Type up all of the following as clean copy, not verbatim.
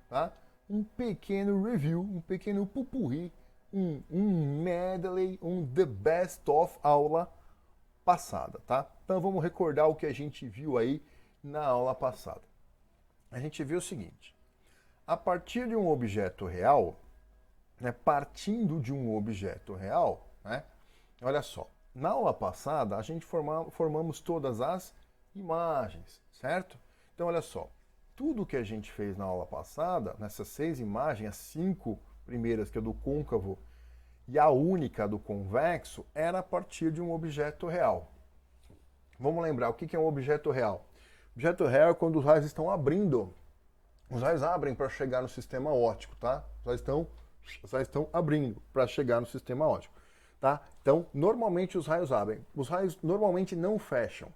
tá? Um pequeno review, um pequeno pupurri, um medley, um the best of aula passada, tá? Então vamos recordar o que a gente viu aí na aula passada. A gente viu o seguinte: a partir de um objeto real, né, partindo de um objeto real, né, olha só, na aula passada a gente formamos todas as imagens, certo? Então olha só, tudo que a gente fez na aula passada, nessas 6 imagens, as 5 primeiras, que é do côncavo, e a única do convexo, era a partir de um objeto real. Vamos lembrar, o que é um objeto real? Objeto real é quando os raios estão abrindo. Os raios abrem para chegar no sistema óptico, tá? Os raios estão abrindo para chegar no sistema óptico, tá? Então, normalmente os raios abrem. Os raios normalmente não fecham.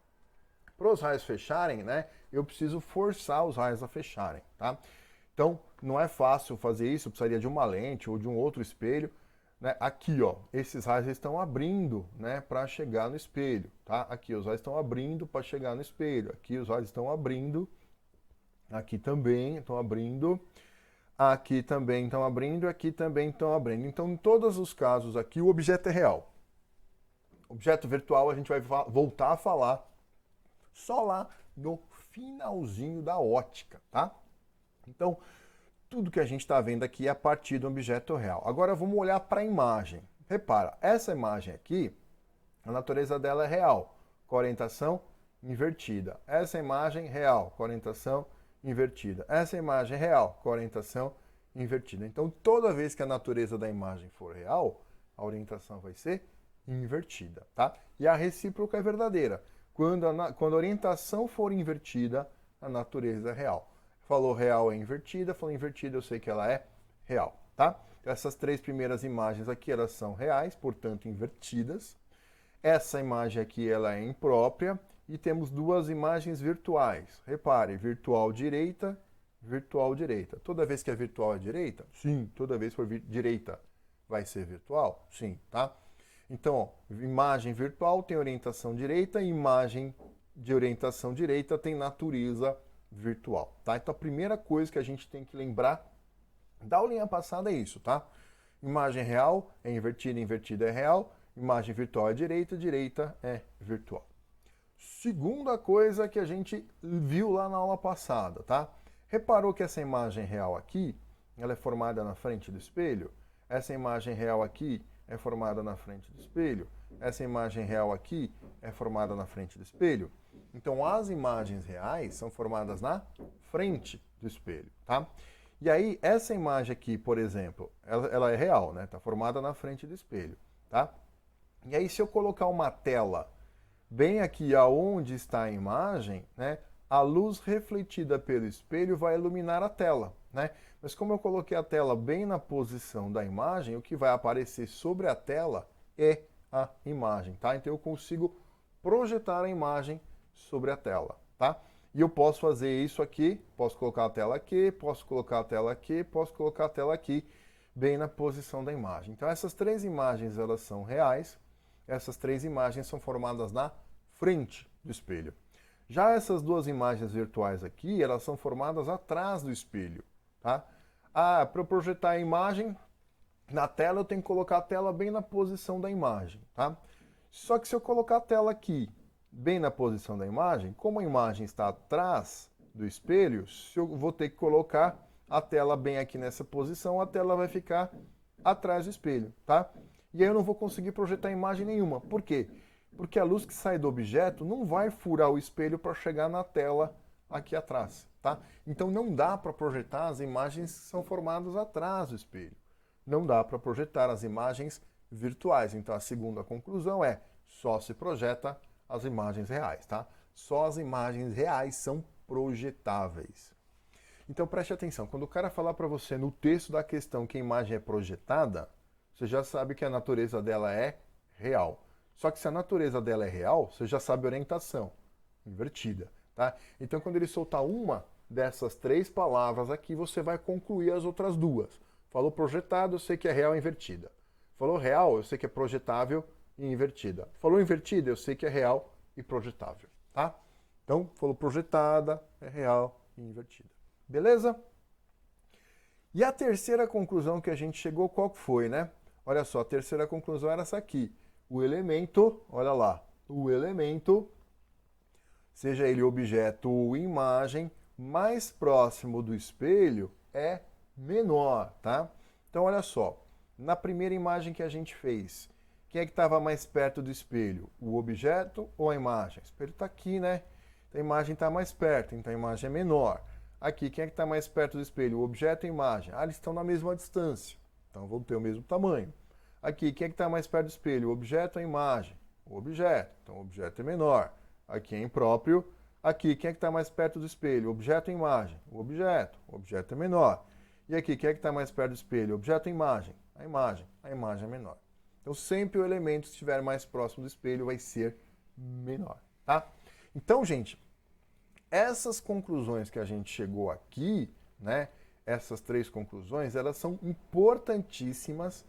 Para os raios fecharem, né, eu preciso forçar os raios a fecharem, tá? Então, não é fácil fazer isso, eu precisaria de uma lente ou de um outro espelho, né? Aqui, ó, esses raios estão abrindo, né, para chegar no espelho, tá? Aqui os raios estão abrindo para chegar no espelho. Aqui os raios estão abrindo. Aqui também estão abrindo. Aqui também estão abrindo, aqui também estão abrindo. Então, em todos os casos aqui, o objeto é real. Objeto virtual a gente vai voltar a falar só lá no finalzinho da ótica, tá? Então, tudo que a gente está vendo aqui é a partir do objeto real. Agora vamos olhar para a imagem. Repara, essa imagem aqui, a natureza dela é real, com orientação invertida. Essa imagem real, com orientação invertida. Essa imagem real, com orientação invertida. Então, toda vez que a natureza da imagem for real, a orientação vai ser invertida, tá? E a recíproca é verdadeira. Quando a orientação for invertida, a natureza é real. Falou real é invertida, falou invertida eu sei que ela é real, tá? Essas 3 primeiras imagens aqui, elas são reais, portanto invertidas. Essa imagem aqui, ela é imprópria. E temos 2 imagens virtuais. Repare, virtual direita, virtual direita. Toda vez que é virtual é direita? Sim. Toda vez que for direita vai ser virtual? Sim, tá? Então, ó, imagem virtual tem orientação direita, imagem de orientação direita tem natureza virtual, tá? Então, a primeira coisa que a gente tem que lembrar da aulinha passada é isso, tá? Imagem real é invertida, invertida é real. Imagem virtual é direita, direita é virtual. Segunda coisa que a gente viu lá na aula passada, tá? Reparou que essa imagem real aqui, ela é formada na frente do espelho? Essa imagem real aqui é formada na frente do espelho? Essa imagem real aqui é formada na frente do espelho? Então, as imagens reais são formadas na frente do espelho, tá? E aí, essa imagem aqui, por exemplo, ela é real, né? Tá formada na frente do espelho, tá? E aí, se eu colocar uma tela bem aqui aonde está a imagem, né, a luz refletida pelo espelho vai iluminar a tela, né? Mas como eu coloquei a tela bem na posição da imagem, o que vai aparecer sobre a tela é a imagem, tá? Então eu consigo projetar a imagem sobre a tela, tá? E eu posso fazer isso aqui, posso colocar a tela aqui, posso colocar a tela aqui, posso colocar a tela aqui, bem na posição da imagem. Então essas 3 imagens, elas são reais. Essas 3 imagens são formadas na frente do espelho. Já essas 2 imagens virtuais aqui, elas são formadas atrás do espelho, tá? Ah, para eu projetar a imagem na tela, eu tenho que colocar a tela bem na posição da imagem, tá? Só que se eu colocar a tela aqui, bem na posição da imagem, como a imagem está atrás do espelho, se eu vou ter que colocar a tela bem aqui nessa posição, a tela vai ficar atrás do espelho, tá? E aí eu não vou conseguir projetar imagem nenhuma. Por quê? Porque a luz que sai do objeto não vai furar o espelho para chegar na tela aqui atrás, tá? Então não dá para projetar as imagens que são formadas atrás do espelho. Não dá para projetar as imagens virtuais. Então a segunda conclusão é: só se projeta as imagens reais, tá? Só as imagens reais são projetáveis. Então preste atenção, quando o cara falar para você no texto da questão que a imagem é projetada, você já sabe que a natureza dela é real. Só que se a natureza dela é real, você já sabe a orientação, invertida, tá? Então quando ele soltar uma dessas 3 palavras aqui, você vai concluir as outras 2. Falou projetado, eu sei que é real e invertida. Falou real, eu sei que é projetável e invertida. Falou invertida, eu sei que é real e projetável, tá? Então, falou projetada, é real e invertida. Beleza? E a terceira conclusão que a gente chegou, qual foi, né? Olha só, a terceira conclusão era essa aqui. O elemento, olha lá, o elemento, seja ele objeto ou imagem, mais próximo do espelho é menor, tá? Então, olha só, na primeira imagem que a gente fez, quem é que estava mais perto do espelho? O objeto ou a imagem? O espelho está aqui, né? Então, a imagem está mais perto, então a imagem é menor. Aqui, quem é que está mais perto do espelho? O objeto e a imagem. Ah, eles estão na mesma distância, então vão ter o mesmo tamanho. Aqui, quem é que está mais perto do espelho? O objeto ou a imagem? O objeto, então o objeto é menor. Aqui é impróprio. Aqui, quem é que está mais perto do espelho? O objeto ou a imagem? O objeto é menor. E aqui, quem é que está mais perto do espelho? O objeto ou a imagem? A imagem é menor. Então, sempre o elemento que estiver mais próximo do espelho vai ser menor, tá? Então, gente, essas conclusões que a gente chegou aqui, né? Essas três conclusões, elas são importantíssimas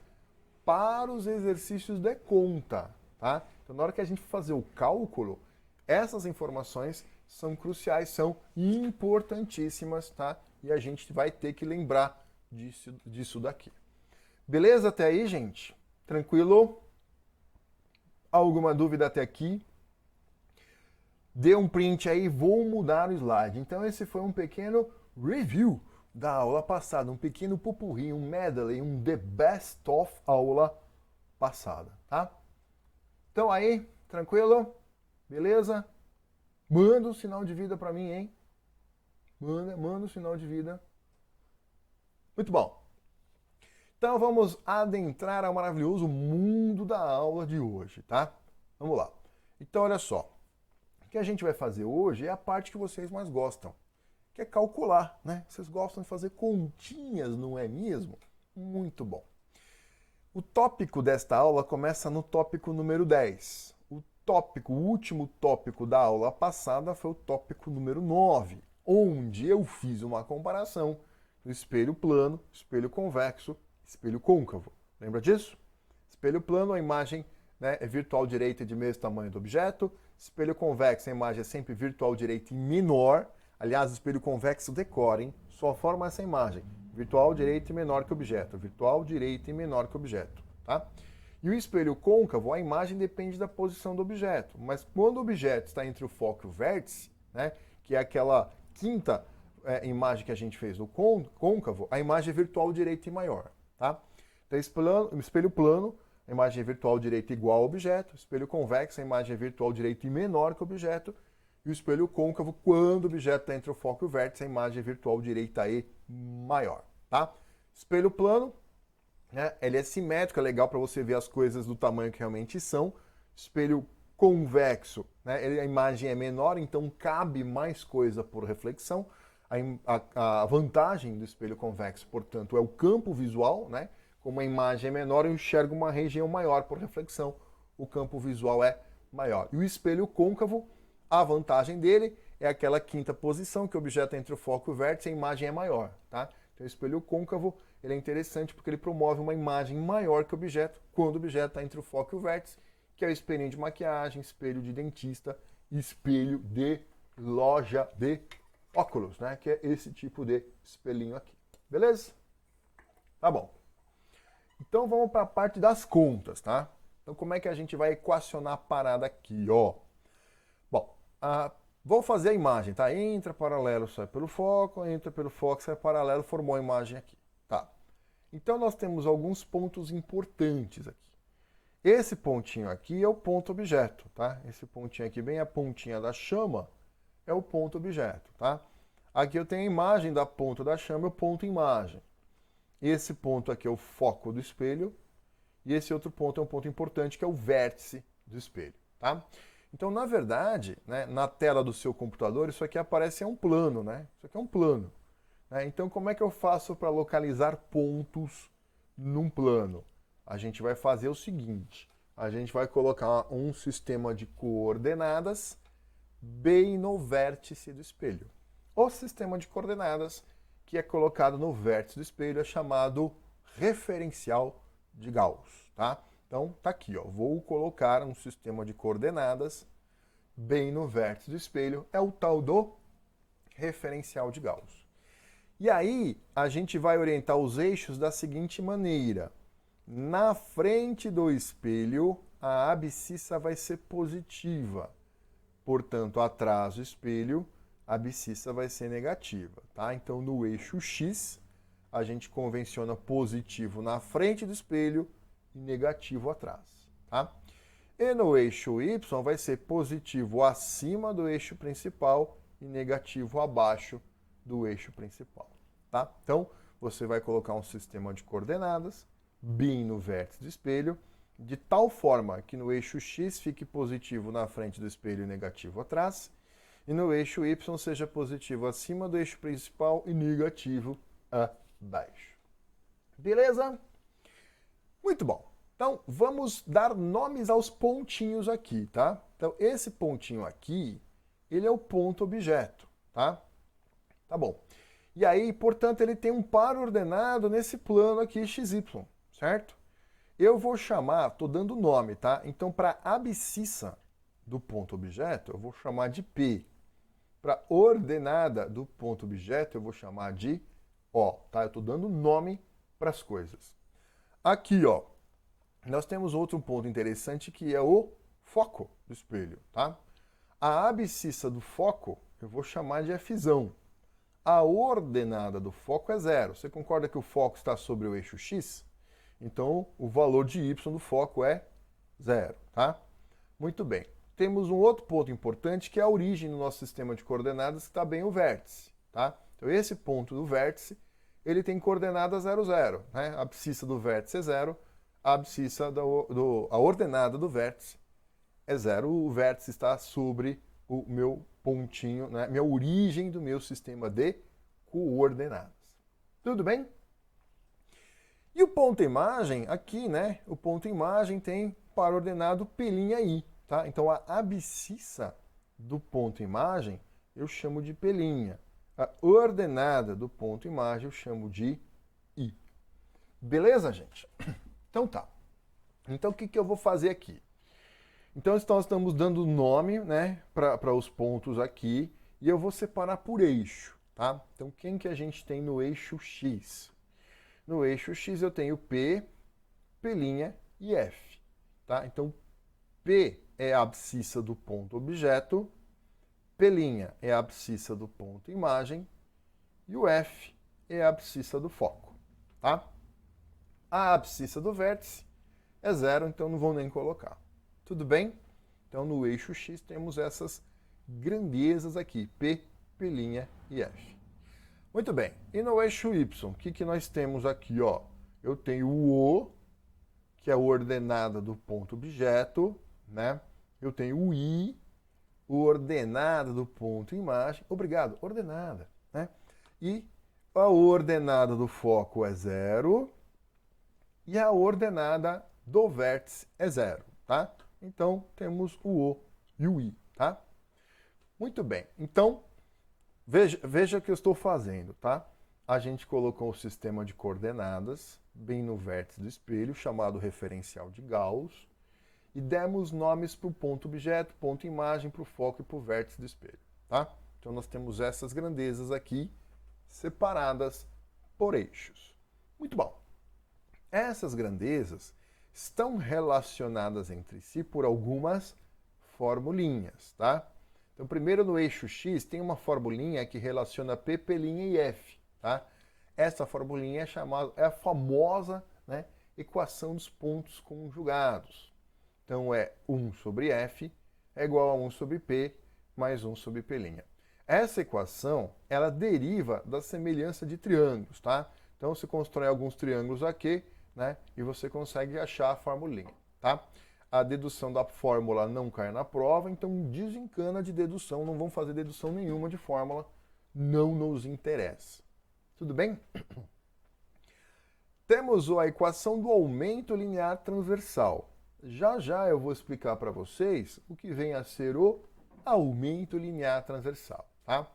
para os exercícios de conta, tá? Então, na hora que a gente fazer o cálculo, essas informações são cruciais, são importantíssimas, tá? E a gente vai ter que lembrar disso daqui. Beleza até aí, gente? Tranquilo? Alguma dúvida até aqui? Dê um print aí, vou mudar o slide. Então esse foi um pequeno review da aula passada, um pequeno popurrí, um medley, um the best of aula passada, tá? Então aí, tranquilo? Beleza? Manda um sinal de vida para mim, hein? Manda um sinal de vida. Muito bom. Então vamos adentrar ao maravilhoso mundo da aula de hoje, tá? Vamos lá. Então olha só. O que a gente vai fazer hoje é a parte que vocês mais gostam, que é calcular, né? Vocês gostam de fazer continhas, não é mesmo? Muito bom. O tópico desta aula começa no tópico número 10. O último tópico da aula passada foi o tópico número 9, onde eu fiz uma comparação do espelho plano, espelho convexo, espelho côncavo. Lembra disso? Espelho plano, a imagem, né, é virtual direita de mesmo tamanho do objeto. Espelho convexo, a imagem é sempre virtual direita e menor. Aliás, o espelho convexo, decorem, só forma essa imagem. Virtual direita e menor que o objeto. Virtual direita e menor que o objeto. Tá? E o espelho côncavo, a imagem depende da posição do objeto. Mas quando o objeto está entre o foco e o vértice, né, que é aquela quinta imagem que a gente fez do côncavo, a imagem é virtual direita e maior. Tá? Então, espelho plano, a imagem é virtual direita igual ao objeto. Espelho convexo, a imagem é virtual direita e menor que o objeto. E o espelho côncavo, quando o objeto está entre o foco e o vértice, a imagem é virtual direita e maior. Tá? Espelho plano, né, ele é simétrico, é legal para você ver as coisas do tamanho que realmente são. Espelho convexo, né, a imagem é menor, então cabe mais coisa por reflexão. A vantagem do espelho convexo, portanto, é o campo visual, né? Como a imagem é menor, eu enxergo uma região maior por reflexão, o campo visual é maior. E o espelho côncavo, a vantagem dele é aquela quinta posição, que o objeto é entre o foco e o vértice, a imagem é maior, tá? Então o espelho côncavo, ele é interessante porque ele promove uma imagem maior que o objeto, quando o objeto está entre o foco e o vértice, que é o espelhinho de maquiagem, espelho de dentista, espelho de loja de óculos, né? Que é esse tipo de espelhinho aqui. Beleza? Tá bom. Então vamos para a parte das contas, tá? Então como é que a gente vai equacionar a parada aqui, ó? Bom, vou fazer a imagem, tá? Entra paralelo, sai pelo foco, entra pelo foco, sai paralelo, formou a imagem aqui, tá? Então nós temos alguns pontos importantes aqui. Esse pontinho aqui é o ponto objeto, tá? Esse pontinho aqui, bem a pontinha da chama, é o ponto objeto, tá? Aqui eu tenho a imagem da ponta da chama e o ponto imagem. Esse ponto aqui é o foco do espelho e esse outro ponto é um ponto importante que é o vértice do espelho, tá? Então, na verdade, né, na tela do seu computador, isso aqui aparece um plano, né? Isso aqui é um plano. Né? Então, como é que eu faço para localizar pontos num plano? A gente vai fazer o seguinte, a gente vai colocar um sistema de coordenadas bem no vértice do espelho. O sistema de coordenadas que é colocado no vértice do espelho é chamado referencial de Gauss, tá? Então, tá aqui, ó. Vou colocar um sistema de coordenadas bem no vértice do espelho, é o tal do referencial de Gauss. E aí, a gente vai orientar os eixos da seguinte maneira. Na frente do espelho, a abscissa vai ser positiva. Portanto, atrás do espelho, a abscissa vai ser negativa, tá? Então, no eixo X, a gente convenciona positivo na frente do espelho e negativo atrás, tá? E no eixo Y vai ser positivo acima do eixo principal e negativo abaixo do eixo principal, tá? Então, você vai colocar um sistema de coordenadas bem no vértice do espelho, de tal forma que no eixo X fique positivo na frente do espelho e negativo atrás, e no eixo Y seja positivo acima do eixo principal e negativo abaixo. Beleza? Muito bom. Então, vamos dar nomes aos pontinhos aqui, tá? Então, esse pontinho aqui, ele é o ponto objeto, tá? Tá bom. E aí, portanto, ele tem um par ordenado nesse plano aqui, XY, certo? Eu vou chamar, estou dando nome, tá? Então, para a abscissa do ponto objeto, eu vou chamar de P. Para ordenada do ponto objeto, eu vou chamar de O, tá? Eu estou dando nome para as coisas. Aqui, ó, nós temos outro ponto interessante que é o foco do espelho, tá? A abscissa do foco, eu vou chamar de F. A ordenada do foco é 0. Você concorda que o foco está sobre o eixo X? Então, o valor de y do foco é 0, tá? Muito bem. Temos um outro ponto importante que é a origem do nosso sistema de coordenadas, que está bem o vértice, tá? Então, esse ponto do vértice, ele tem coordenada 0, 0, né? A abscissa do vértice é 0, a abscissa a ordenada do vértice é 0. O vértice está sobre o meu pontinho, né? Minha origem do meu sistema de coordenadas. Tudo bem? E o ponto imagem, aqui, né? O ponto imagem tem par ordenado P'I, tá? Então, a abscissa do ponto imagem eu chamo de P'I. A ordenada do ponto imagem eu chamo de I. Beleza, gente? Então tá. Então, o que eu vou fazer aqui? Então, nós estamos dando nome, né, para os pontos aqui, e eu vou separar por eixo, tá? Então, quem que a gente tem no eixo X? No eixo X eu tenho P, P'I e F, tá? Então, P é a abscissa do ponto objeto, P'I é a abscissa do ponto imagem e o F é a abscissa do foco, tá? A abscissa do vértice é 0, então não vou nem colocar. Tudo bem? Então, no eixo X temos essas grandezas aqui, P, P'I e F. Muito bem. E no eixo Y, o que nós temos aqui? Ó? Eu tenho o O, que é a ordenada do ponto objeto, né? Eu tenho o I, ordenada do ponto imagem. Obrigado, ordenada, né? E a ordenada do foco é 0 e a ordenada do vértice é 0, tá? Então, temos o O e o I, tá? Muito bem. Então, veja o que eu estou fazendo, tá? A gente colocou o sistema de coordenadas bem no vértice do espelho, chamado referencial de Gauss, e demos nomes para o ponto objeto, ponto imagem, para o foco e para o vértice do espelho, tá? Então, nós temos essas grandezas aqui, separadas por eixos. Muito bom. Essas grandezas estão relacionadas entre si por algumas formulinhas, tá? Então, primeiro no eixo X tem uma formulinha que relaciona P, P'I e F, tá? Essa formulinha é a famosa, né, equação dos pontos conjugados. Então, é 1 sobre F é igual a 1 sobre P mais 1 sobre P'I. Essa equação, ela deriva da semelhança de triângulos, tá? Então, você constrói alguns triângulos aqui, né, e você consegue achar a formulinha, tá? A dedução da fórmula não cai na prova, então desencana de dedução, não vamos fazer dedução nenhuma de fórmula, não nos interessa. Tudo bem? Temos a equação do aumento linear transversal. Já já eu vou explicar para vocês o que vem a ser o aumento linear transversal, tá?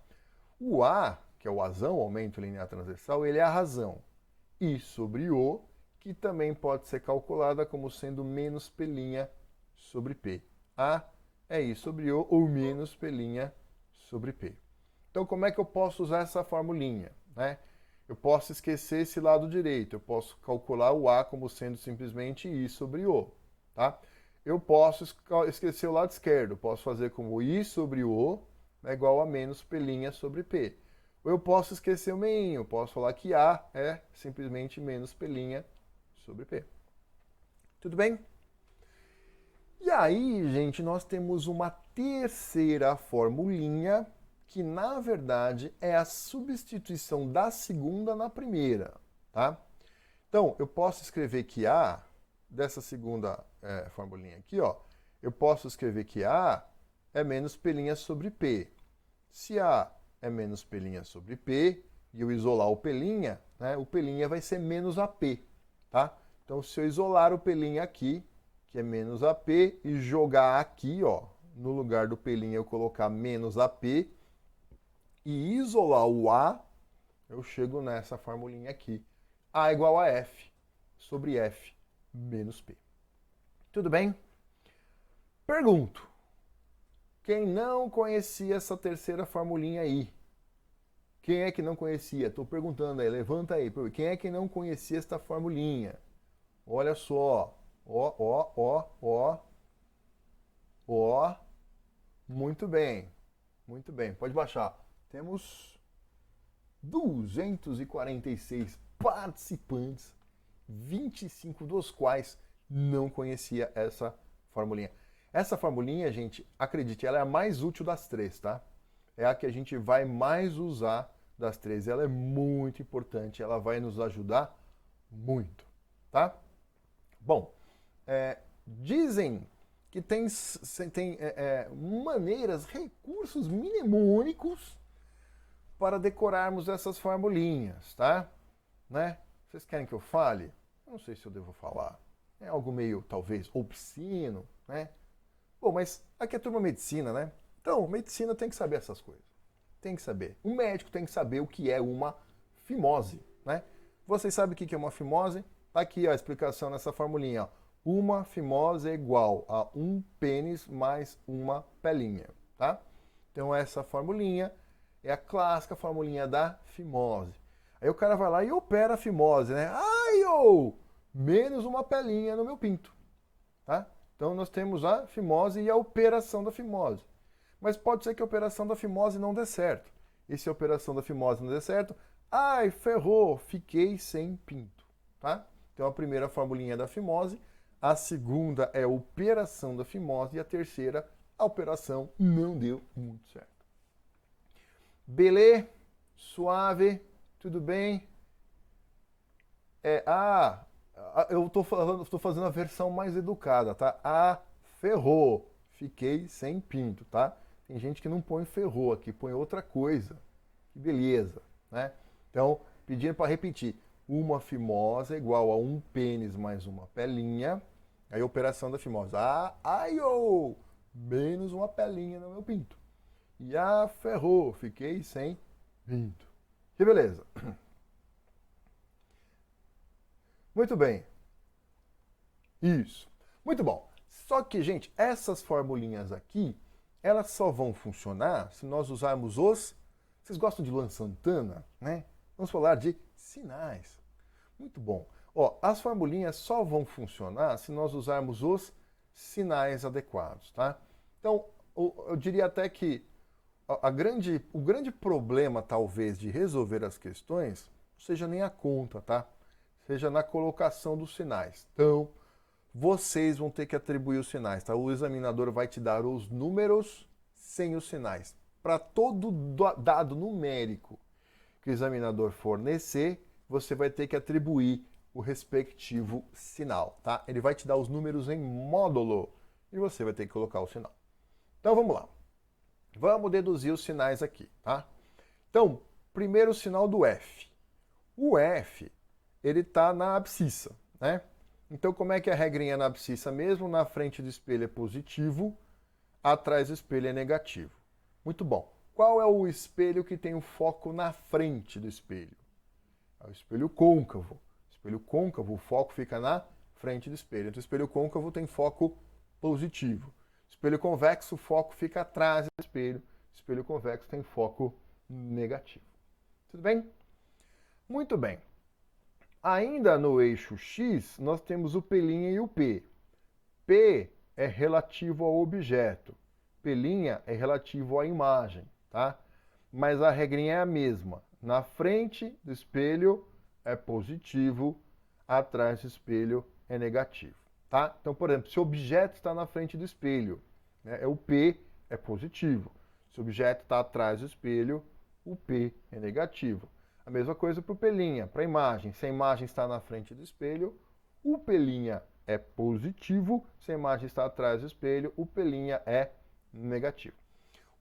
O A, que é o azão, aumento linear transversal, ele é a razão. I sobre O, que também pode ser calculada como sendo menos P'I sobre P. A é I sobre O ou menos P'I sobre P. Então, como é que eu posso usar essa formulinha, né? Eu posso esquecer esse lado direito, eu posso calcular o A como sendo simplesmente I sobre O, tá? Eu posso esquecer o lado esquerdo, eu posso fazer como I sobre O é igual a menos P' sobre P. Ou eu posso esquecer o meinho, eu posso falar que A é simplesmente menos P' sobre P. Tudo bem? E aí, gente, nós temos uma terceira formulinha que, na verdade, é a substituição da segunda na primeira, tá? Então, eu posso escrever que A, dessa segunda formulinha aqui, ó, eu posso escrever que A é menos P' sobre P. Se A é menos P' sobre P, e eu isolar o P', né, o P' vai ser menos AP, tá? Então, se eu isolar o P' aqui, que é menos AP, e jogar aqui, ó, no lugar do P' eu colocar menos AP, e isolar o A, eu chego nessa formulinha aqui. A igual a F sobre F menos P. Tudo bem? Pergunto. Quem não conhecia essa terceira formulinha aí? Quem é que não conhecia? Estou perguntando aí, levanta aí. Quem é que não conhecia esta formulinha? Olha só. Ó, ó, ó, ó. Ó. Muito bem. Muito bem. Pode baixar. Temos 246 participantes, 25 dos quais não conhecia essa formulinha. Essa formulinha, gente, acredite, ela é a mais útil das três, tá? É a que a gente vai mais usar das três. Ela é muito importante, ela vai nos ajudar muito, tá? Bom, dizem que tem maneiras, recursos mnemônicos para decorarmos essas formulinhas, tá? Né? Vocês querem que eu fale? Eu não sei se eu devo falar. É algo meio, talvez, obsceno, né? Bom, mas aqui é turma medicina, né? Então, medicina tem que saber essas coisas. Tem que saber. Um médico tem que saber o que é uma fimose, né? Vocês sabem o que é uma fimose? Tá aqui ó, a explicação nessa formulinha. Ó. Uma fimose é igual a um pênis mais uma pelinha, tá? Então, essa formulinha é a clássica formulinha da fimose. Aí o cara vai lá e opera a fimose, né? Ai, ô! Menos uma pelinha no meu pinto, tá? Então nós temos a fimose e a operação da fimose. Mas pode ser que a operação da fimose não dê certo. E se a operação da fimose não der certo, ai, ferrou, fiquei sem pinto, tá? Então a primeira formulinha é da fimose, a segunda é a operação da fimose e a terceira, a operação não deu muito certo. Belê, suave, tudo bem? Eu estou fazendo a versão mais educada, tá? Ah, ferrou, fiquei sem pinto, tá? Tem gente que não põe ferrou aqui, põe outra coisa. Que beleza, né? Então, pedindo para repetir, uma fimose é igual a um pênis mais uma pelinha. Aí, operação da fimose. Menos uma pelinha no meu pinto. E ferrou, fiquei sem pinto. Que beleza. Muito bem. Isso. Muito bom. Só que, gente, essas formulinhas aqui, elas só vão funcionar se nós usarmos os... Vocês gostam de Luan Santana, né? Vamos falar de sinais. Muito bom. Ó, as formulinhas só vão funcionar se nós usarmos os sinais adequados, tá? Então, eu diria até que o grande problema, talvez, de resolver as questões, não seja nem a conta, tá? Seja na colocação dos sinais. Então, vocês vão ter que atribuir os sinais, tá? O examinador vai te dar os números sem os sinais. Para todo dado numérico que o examinador fornecer, você vai ter que atribuir o respectivo sinal, tá? Ele vai te dar os números em módulo e você vai ter que colocar o sinal. Então, vamos lá. Vamos deduzir os sinais aqui, tá? Então, primeiro o sinal do F. O F, ele está na abscissa, né? Então, como é que é a regrinha na abscissa mesmo? Na frente do espelho é positivo, atrás do espelho é negativo. Muito bom. Qual é o espelho que tem o foco na frente do espelho? É o espelho côncavo. O espelho côncavo, o foco fica na frente do espelho. Então, o espelho côncavo tem foco positivo. O espelho convexo, o foco fica atrás do espelho. O espelho convexo tem foco negativo. Tudo bem? Muito bem. Ainda no eixo X, nós temos o P' e o P. P é relativo ao objeto, P' é relativo à imagem, tá? Mas a regrinha é a mesma. Na frente do espelho é positivo, atrás do espelho é negativo, tá? Então, por exemplo, se o objeto está na frente do espelho, né, o P é positivo. Se o objeto está atrás do espelho, o P é negativo. A mesma coisa para o P', para a imagem. Se a imagem está na frente do espelho, o P' é positivo. Se a imagem está atrás do espelho, o P' é negativo.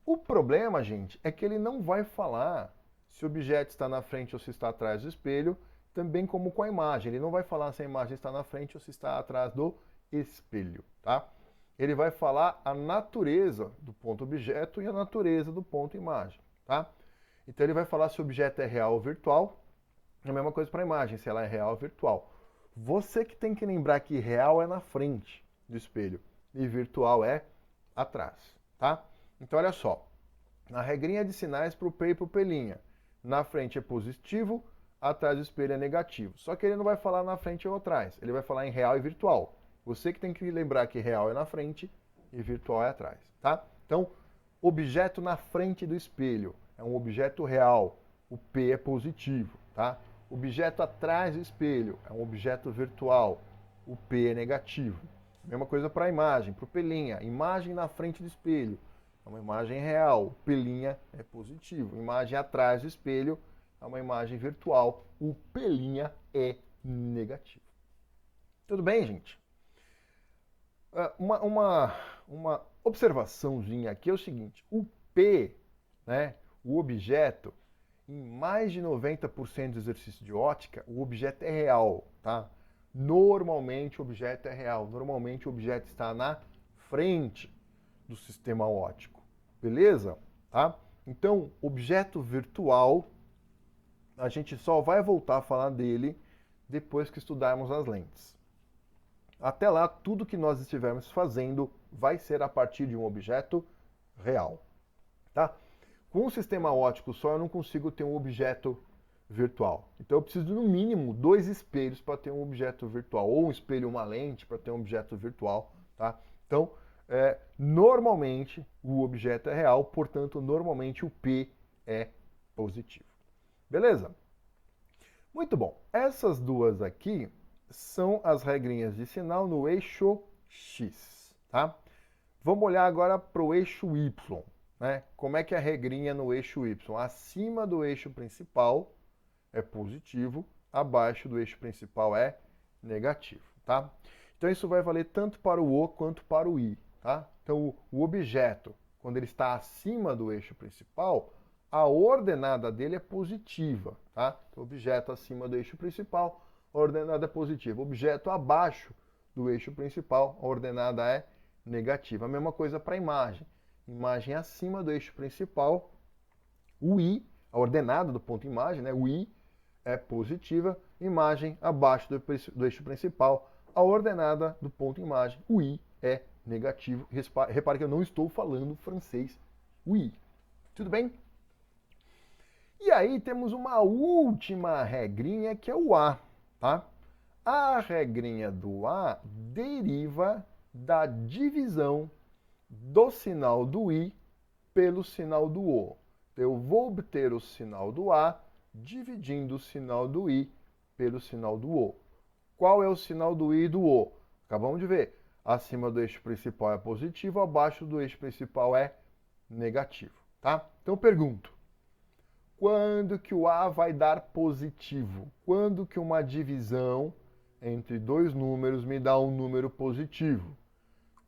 O problema, gente, é que ele não vai falar se o objeto está na frente ou se está atrás do espelho, também como com a imagem. Ele não vai falar se a imagem está na frente ou se está atrás do espelho, tá? Ele vai falar a natureza do ponto objeto e a natureza do ponto imagem, tá? Então ele vai falar se o objeto é real ou virtual. É a mesma coisa para a imagem, se ela é real ou virtual. Você que tem que lembrar que real é na frente do espelho e virtual é atrás, tá? Então olha só, a regrinha de sinais para o P e para o P'. Na frente é positivo, atrás do espelho é negativo. Só que ele não vai falar na frente ou atrás, ele vai falar em real e virtual. Você que tem que lembrar que real é na frente e virtual é atrás, tá? Então, objeto na frente do espelho é um objeto real, o P é positivo, tá? Objeto atrás do espelho é um objeto virtual, o P é negativo. Mesma coisa para a imagem, para o P'. Imagem na frente do espelho é uma imagem real, o P' é positivo. Imagem atrás do espelho é uma imagem virtual, o P' é negativo. Tudo bem, gente? Uma observaçãozinha aqui é o seguinte, o P, né, o objeto, em mais de 90% do exercício de ótica, o objeto é real, tá? Normalmente o objeto é real, normalmente o objeto está na frente do sistema óptico, beleza? Tá? Então, objeto virtual, a gente só vai voltar a falar dele depois que estudarmos as lentes. Até lá, tudo que nós estivermos fazendo vai ser a partir de um objeto real, tá? Com um sistema óptico só, eu não consigo ter um objeto virtual. Então, eu preciso de, no mínimo, 2 espelhos para ter um objeto virtual, ou um espelho e uma lente para ter um objeto virtual, tá? Então, normalmente, o objeto é real, portanto, normalmente o P é positivo. Beleza? Muito bom. Essas duas aqui são as regrinhas de sinal no eixo X, tá? Vamos olhar agora para o eixo Y, né? Como é que é a regrinha no eixo Y? Acima do eixo principal é positivo, abaixo do eixo principal é negativo, tá? Então isso vai valer tanto para o O quanto para o I, tá? Então o objeto, quando ele está acima do eixo principal, a ordenada dele é positiva, tá? Então, objeto acima do eixo principal, a ordenada é positiva. Objeto abaixo do eixo principal, a ordenada é negativa. A mesma coisa para a imagem. Imagem acima do eixo principal, o I, a ordenada do ponto imagem, né? O I é positiva. Imagem abaixo do eixo principal, a ordenada do ponto imagem, o I é negativo. Repare que eu não estou falando francês, o I. Tudo bem? E aí temos uma última regrinha que é o A, tá? A regrinha do A deriva da divisão do sinal do I pelo sinal do O. Eu vou obter o sinal do A dividindo o sinal do I pelo sinal do O. Qual é o sinal do I e do O? Acabamos de ver. Acima do eixo principal é positivo, abaixo do eixo principal é negativo, tá? Então eu pergunto, quando que o A vai dar positivo? Quando que uma divisão entre dois números me dá um número positivo?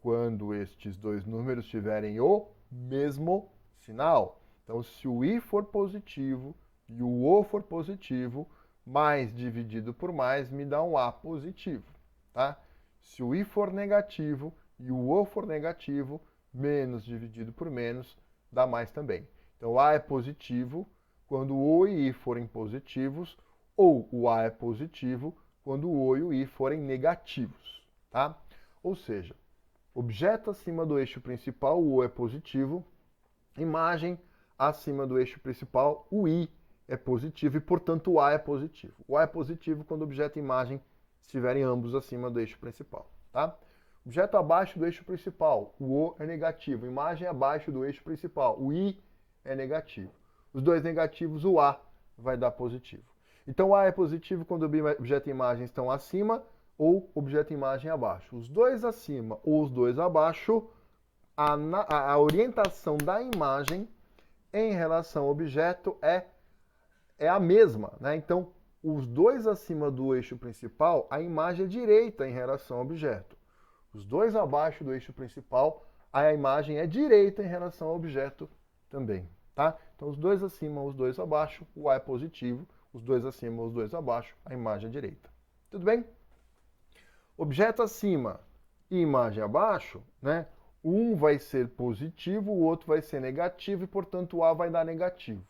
Quando estes dois números tiverem o mesmo sinal. Então, se o I for positivo e o O for positivo, mais dividido por mais me dá um A positivo, tá? Se o I for negativo e o O for negativo, menos dividido por menos dá mais também. Então, A é positivo quando o O e I forem positivos, ou o A é positivo quando o O e o I forem negativos, tá? Ou seja, objeto acima do eixo principal, o O é positivo, imagem acima do eixo principal, o I é positivo e, portanto, o A é positivo. O A é positivo quando o objeto e imagem estiverem ambos acima do eixo principal, tá? Objeto abaixo do eixo principal, o O é negativo. Imagem abaixo do eixo principal, o I é negativo. Os dois negativos, o A vai dar positivo. Então, o A é positivo quando o objeto e imagem estão acima ou objeto e imagem abaixo. Os dois acima ou os dois abaixo, a orientação da imagem em relação ao objeto é a mesma, né? Então, os dois acima do eixo principal, a imagem é direita em relação ao objeto. Os dois abaixo do eixo principal, a imagem é direita em relação ao objeto também, tá? Então, os dois acima, os dois abaixo, o A é positivo. Os dois acima, os dois abaixo, a imagem é direita. Tudo bem? Objeto acima e imagem abaixo, né? Um vai ser positivo, o outro vai ser negativo e, portanto, o A vai dar negativo.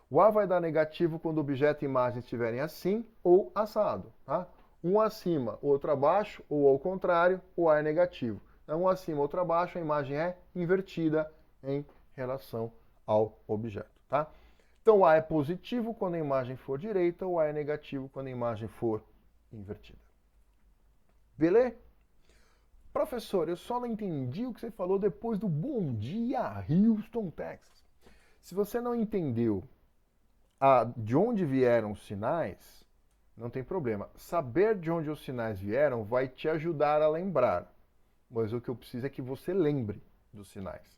O A vai dar negativo quando o objeto e imagem estiverem assim ou assado, tá? Um acima, outro abaixo, ou ao contrário, o A é negativo. Então, um acima, outro abaixo, a imagem é invertida em relação ao objeto, tá? Então, o A é positivo quando a imagem for direita, o A é negativo quando a imagem for invertida. Beleza? Professor, eu só não entendi o que você falou depois do bom dia, Houston, Texas. Se você não entendeu de onde vieram os sinais, não tem problema. Saber de onde os sinais vieram vai te ajudar a lembrar. Mas o que eu preciso é que você lembre dos sinais.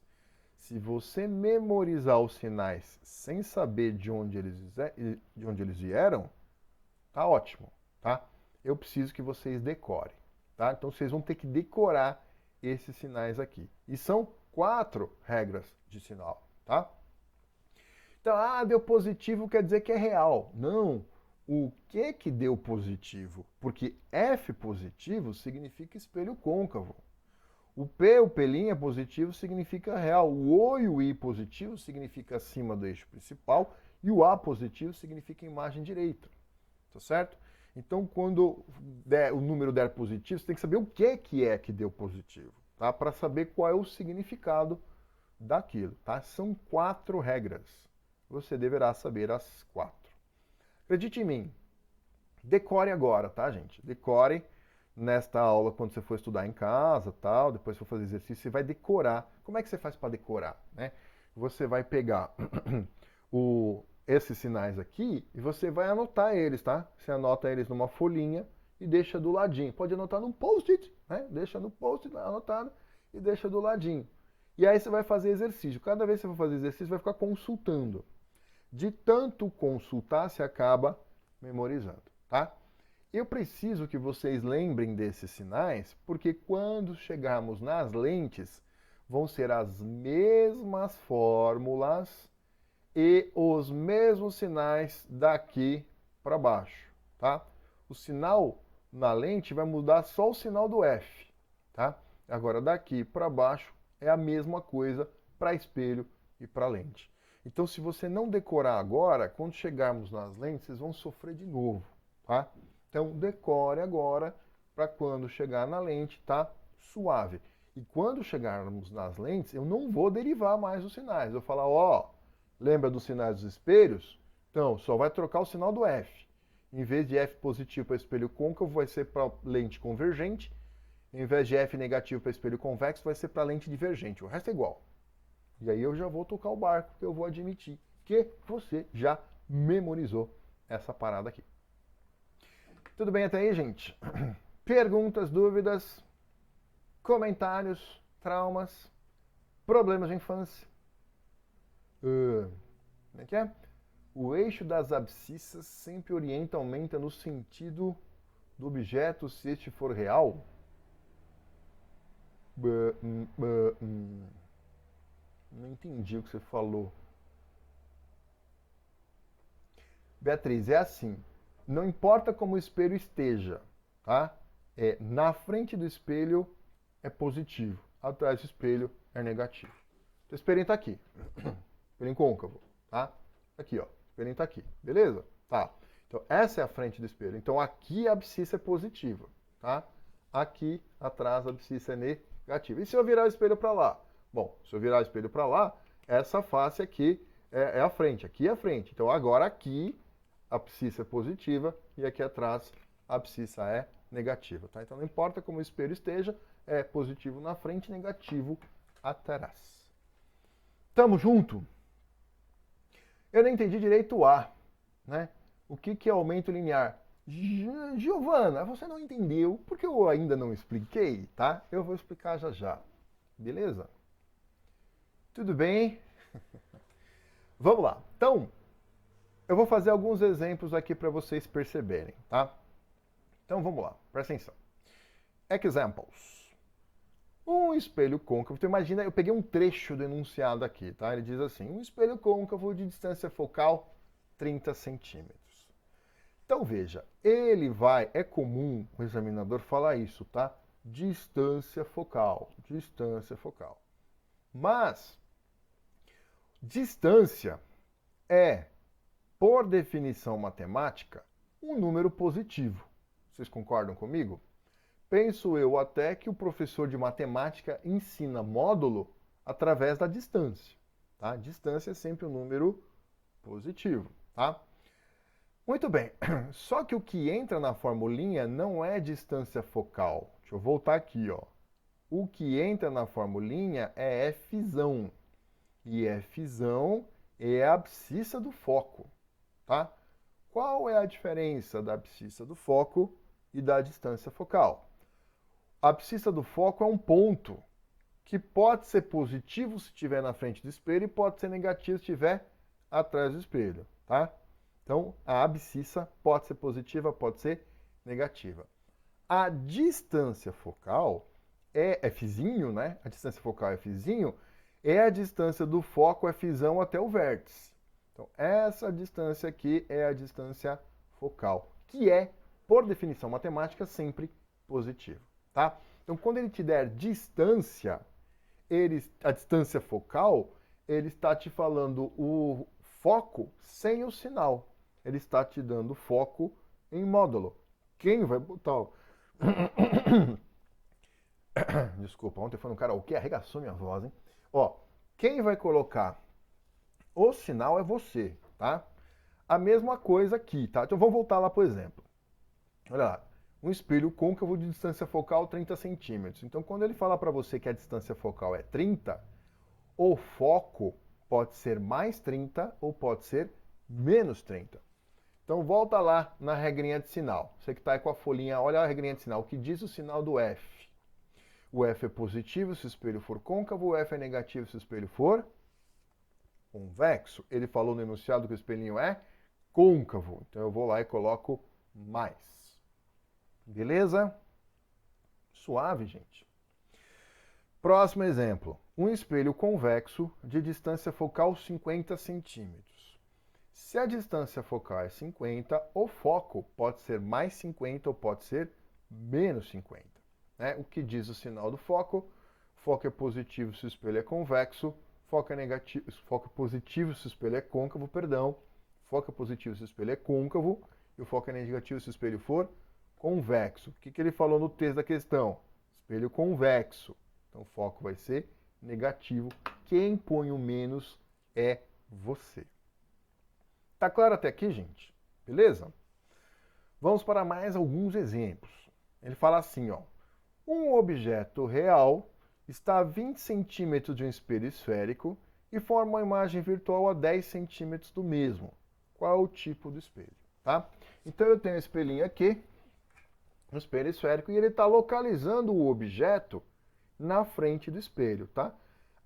Se você memorizar os sinais sem saber de onde eles vieram, tá ótimo, tá? Eu preciso que vocês decorem, tá? Então vocês vão ter que decorar esses sinais aqui. E são 4 regras de sinal, tá? Então, deu positivo quer dizer que é real. Não. O que deu positivo? Porque F positivo significa espelho côncavo. O P, o P' positivo significa real. O O e o I positivo significa acima do eixo principal. E o A positivo significa imagem direita. Tá certo? Então, quando o número der positivo, você tem que saber o que é que deu positivo. Tá? Para saber qual é o significado daquilo. Tá? São 4 regras. Você deverá saber as 4. Acredite em mim. Decore agora, tá, gente? Decore nesta aula, quando você for estudar em casa, tal, depois for fazer exercício, você vai decorar. Como é que você faz para decorar, né? Você vai pegar esses sinais aqui e você vai anotar eles, tá? Você anota eles numa folhinha e deixa do ladinho. Pode anotar num post-it, né? Deixa no post-it anotado e deixa do ladinho. E aí você vai fazer exercício. Cada vez que você for fazer exercício, você vai ficar consultando. De tanto consultar, você acaba memorizando, tá? Eu preciso que vocês lembrem desses sinais, porque quando chegarmos nas lentes, vão ser as mesmas fórmulas e os mesmos sinais daqui para baixo, tá? O sinal na lente vai mudar só o sinal do F, tá? Agora daqui para baixo é a mesma coisa para espelho e para lente. Então, se você não decorar agora, quando chegarmos nas lentes, vocês vão sofrer de novo, tá? Então, decore agora para quando chegar na lente, tá suave. E quando chegarmos nas lentes, eu não vou derivar mais os sinais. Eu vou falar, lembra dos sinais dos espelhos? Então, só vai trocar o sinal do F. Em vez de F positivo para espelho côncavo, vai ser para lente convergente. Em vez de F negativo para espelho convexo, vai ser para lente divergente. O resto é igual. E aí eu já vou tocar o barco, porque eu vou admitir que você já memorizou essa parada aqui. Tudo bem até aí, gente? Perguntas, dúvidas, comentários, traumas, problemas de infância? Como é que é? O eixo das abscissas sempre orienta, aumenta no sentido do objeto se este for real? Não entendi o que você falou. Beatriz, é assim. Não importa como o espelho esteja, tá? Na frente do espelho é positivo, atrás do espelho é negativo. O espelhinho está aqui, espelhinho côncavo, tá? Aqui, ó, o espelhinho está aqui, beleza? Tá. Então, essa é a frente do espelho. Então, aqui a abscissa é positiva, tá? Aqui, atrás, a abscissa é negativa. E se eu virar o espelho para lá? Bom, se eu virar o espelho para lá, essa face aqui é a frente, aqui é a frente. Então agora aqui a abscissa é positiva e aqui atrás a abscissa é negativa, tá? Então não importa como o espelho esteja, é positivo na frente, negativo atrás. Tamo junto? Eu não entendi direito o A, né? O que é aumento linear? Giovana, você não entendeu porque eu ainda não expliquei, tá? Eu vou explicar já já. Beleza? Tudo bem? Vamos lá. Então, eu vou fazer alguns exemplos aqui para vocês perceberem, tá? Então vamos lá, presta atenção. Examples. Um espelho côncavo. Então imagina, eu peguei um trecho do enunciado aqui, tá? Ele diz assim: um espelho côncavo de distância focal 30 centímetros. Então veja, é comum o examinador falar isso, tá? Distância focal, distância focal. Mas distância é, por definição matemática, um número positivo. Vocês concordam comigo? Penso eu até que o professor de matemática ensina módulo através da distância, tá? Distância é sempre um número positivo, tá? Muito bem, só que o que entra na formulinha não é distância focal. Deixa eu voltar aqui, ó. O que entra na formulinha é Fzão. E Fzão é a abscissa do foco, tá? Qual é a diferença da abscissa do foco e da distância focal? A abscissa do foco é um ponto que pode ser positivo se estiver na frente do espelho e pode ser negativo se estiver atrás do espelho, tá? Então, a abscissa pode ser positiva, pode ser negativa. A distância focal é Fzinho, né? A distância focal é Fzinho, é a distância do foco Fzão até o vértice. Então, essa distância aqui é a distância focal, que é, por definição matemática, sempre positiva, tá? Então, quando ele te der distância, a distância focal, ele está te falando o foco sem o sinal. Ele está te dando foco em módulo. Quem vai botar o... Desculpa, ontem foi um karaokê, arregaçou minha voz, hein? Ó, quem vai colocar o sinal é você, tá? A mesma coisa aqui, tá? Então vamos voltar lá pro exemplo. Olha lá, um espelho côncavo de distância focal 30 centímetros. Então quando ele falar para você que a distância focal é 30, o foco pode ser mais 30 ou pode ser menos 30. Então volta lá na regrinha de sinal. Você que está aí com a folhinha, olha a regrinha de sinal. O que diz o sinal do F? O F é positivo se o espelho for côncavo, o F é negativo se o espelho for convexo. Ele falou no enunciado que o espelhinho é côncavo. Então eu vou lá e coloco mais. Beleza? Suave, gente. Próximo exemplo. Um espelho convexo de distância focal 50 centímetros. Se a distância focal é 50, o foco pode ser mais 50 ou pode ser menos 50. Né? O que diz o sinal do foco? Foco é positivo se o espelho é convexo, foco é negativo, foco é positivo se o espelho é côncavo, perdão. Foco é positivo se o espelho é côncavo e o foco é negativo se o espelho for convexo. O que ele falou no texto da questão? Espelho convexo. Então o foco vai ser negativo. Quem põe o menos é você. Tá claro até aqui, gente? Beleza? Vamos para mais alguns exemplos. Ele fala assim, ó. Um objeto real está a 20 centímetros de um espelho esférico e forma uma imagem virtual a 10 centímetros do mesmo. Qual é o tipo do espelho? Tá? Então eu tenho um espelhinho aqui, um espelho esférico, e ele está localizando o objeto na frente do espelho. Tá?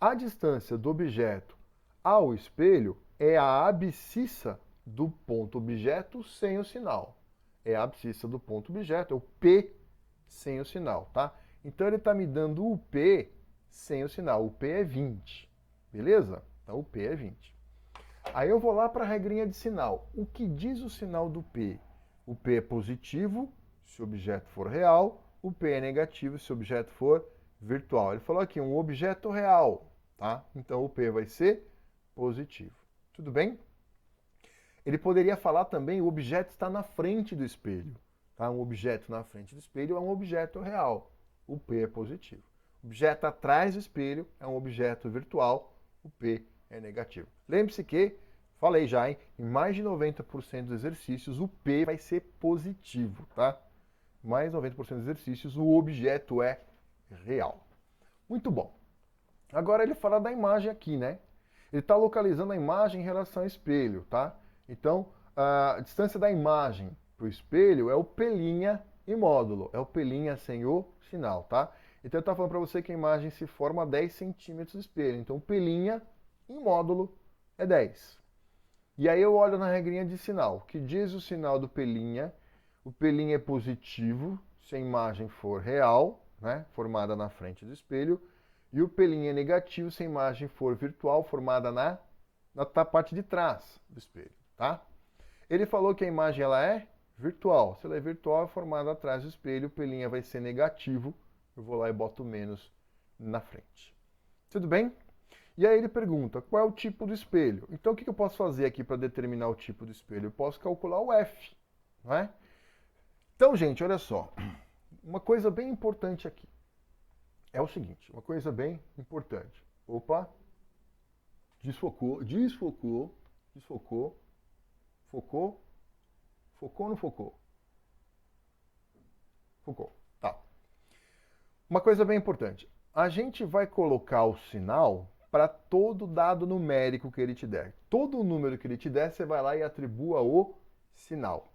A distância do objeto ao espelho é a abscissa do ponto objeto sem o sinal. É a abscissa do ponto objeto, é o P sem o sinal, tá? Então ele está me dando o P sem o sinal. O P é 20, beleza? Então o P é 20. Aí eu vou lá para a regrinha de sinal. O que diz o sinal do P? O P é positivo se o objeto for real, o P é negativo se o objeto for virtual. Ele falou aqui, um objeto real, tá? Então o P vai ser positivo. Tudo bem? Ele poderia falar também, o objeto está na frente do espelho. Tá? Um objeto na frente do espelho é um objeto real. O P é positivo. Objeto atrás do espelho é um objeto virtual. O P é negativo. Lembre-se que, falei já, hein, em mais de 90% dos exercícios o P vai ser positivo, tá? Mais de 90% dos exercícios o objeto é real. Muito bom. Agora ele fala da imagem aqui, né? Ele está localizando a imagem em relação ao espelho, tá? Então, a distância da imagem para o espelho é o P' em módulo, é o P' sem o sinal, tá? Então ele está falando para você que a imagem se forma a 10 centímetros do espelho. Então, P' em módulo é 10. E aí eu olho na regrinha de sinal, que diz o sinal do P', o P' é positivo se a imagem for real, né, formada na frente do espelho, e o P' é negativo se a imagem for virtual, formada na parte de trás do espelho, tá? Ele falou que a imagem ela é virtual. Se ela é virtual, é formada atrás do espelho, o P' vai ser negativo, eu vou lá e boto menos na frente. Tudo bem? E aí ele pergunta, qual é o tipo do espelho? Então o que eu posso fazer aqui para determinar o tipo do espelho? Eu posso calcular o F, não é? Então, gente, olha só. Uma coisa bem importante aqui. É o seguinte, uma coisa bem importante. Opa, desfocou, desfocou, desfocou, focou, focou ou não focou? Focou, tá. Uma coisa bem importante. A gente vai colocar o sinal para todo dado numérico que ele te der. Todo número que ele te der, você vai lá e atribua o sinal.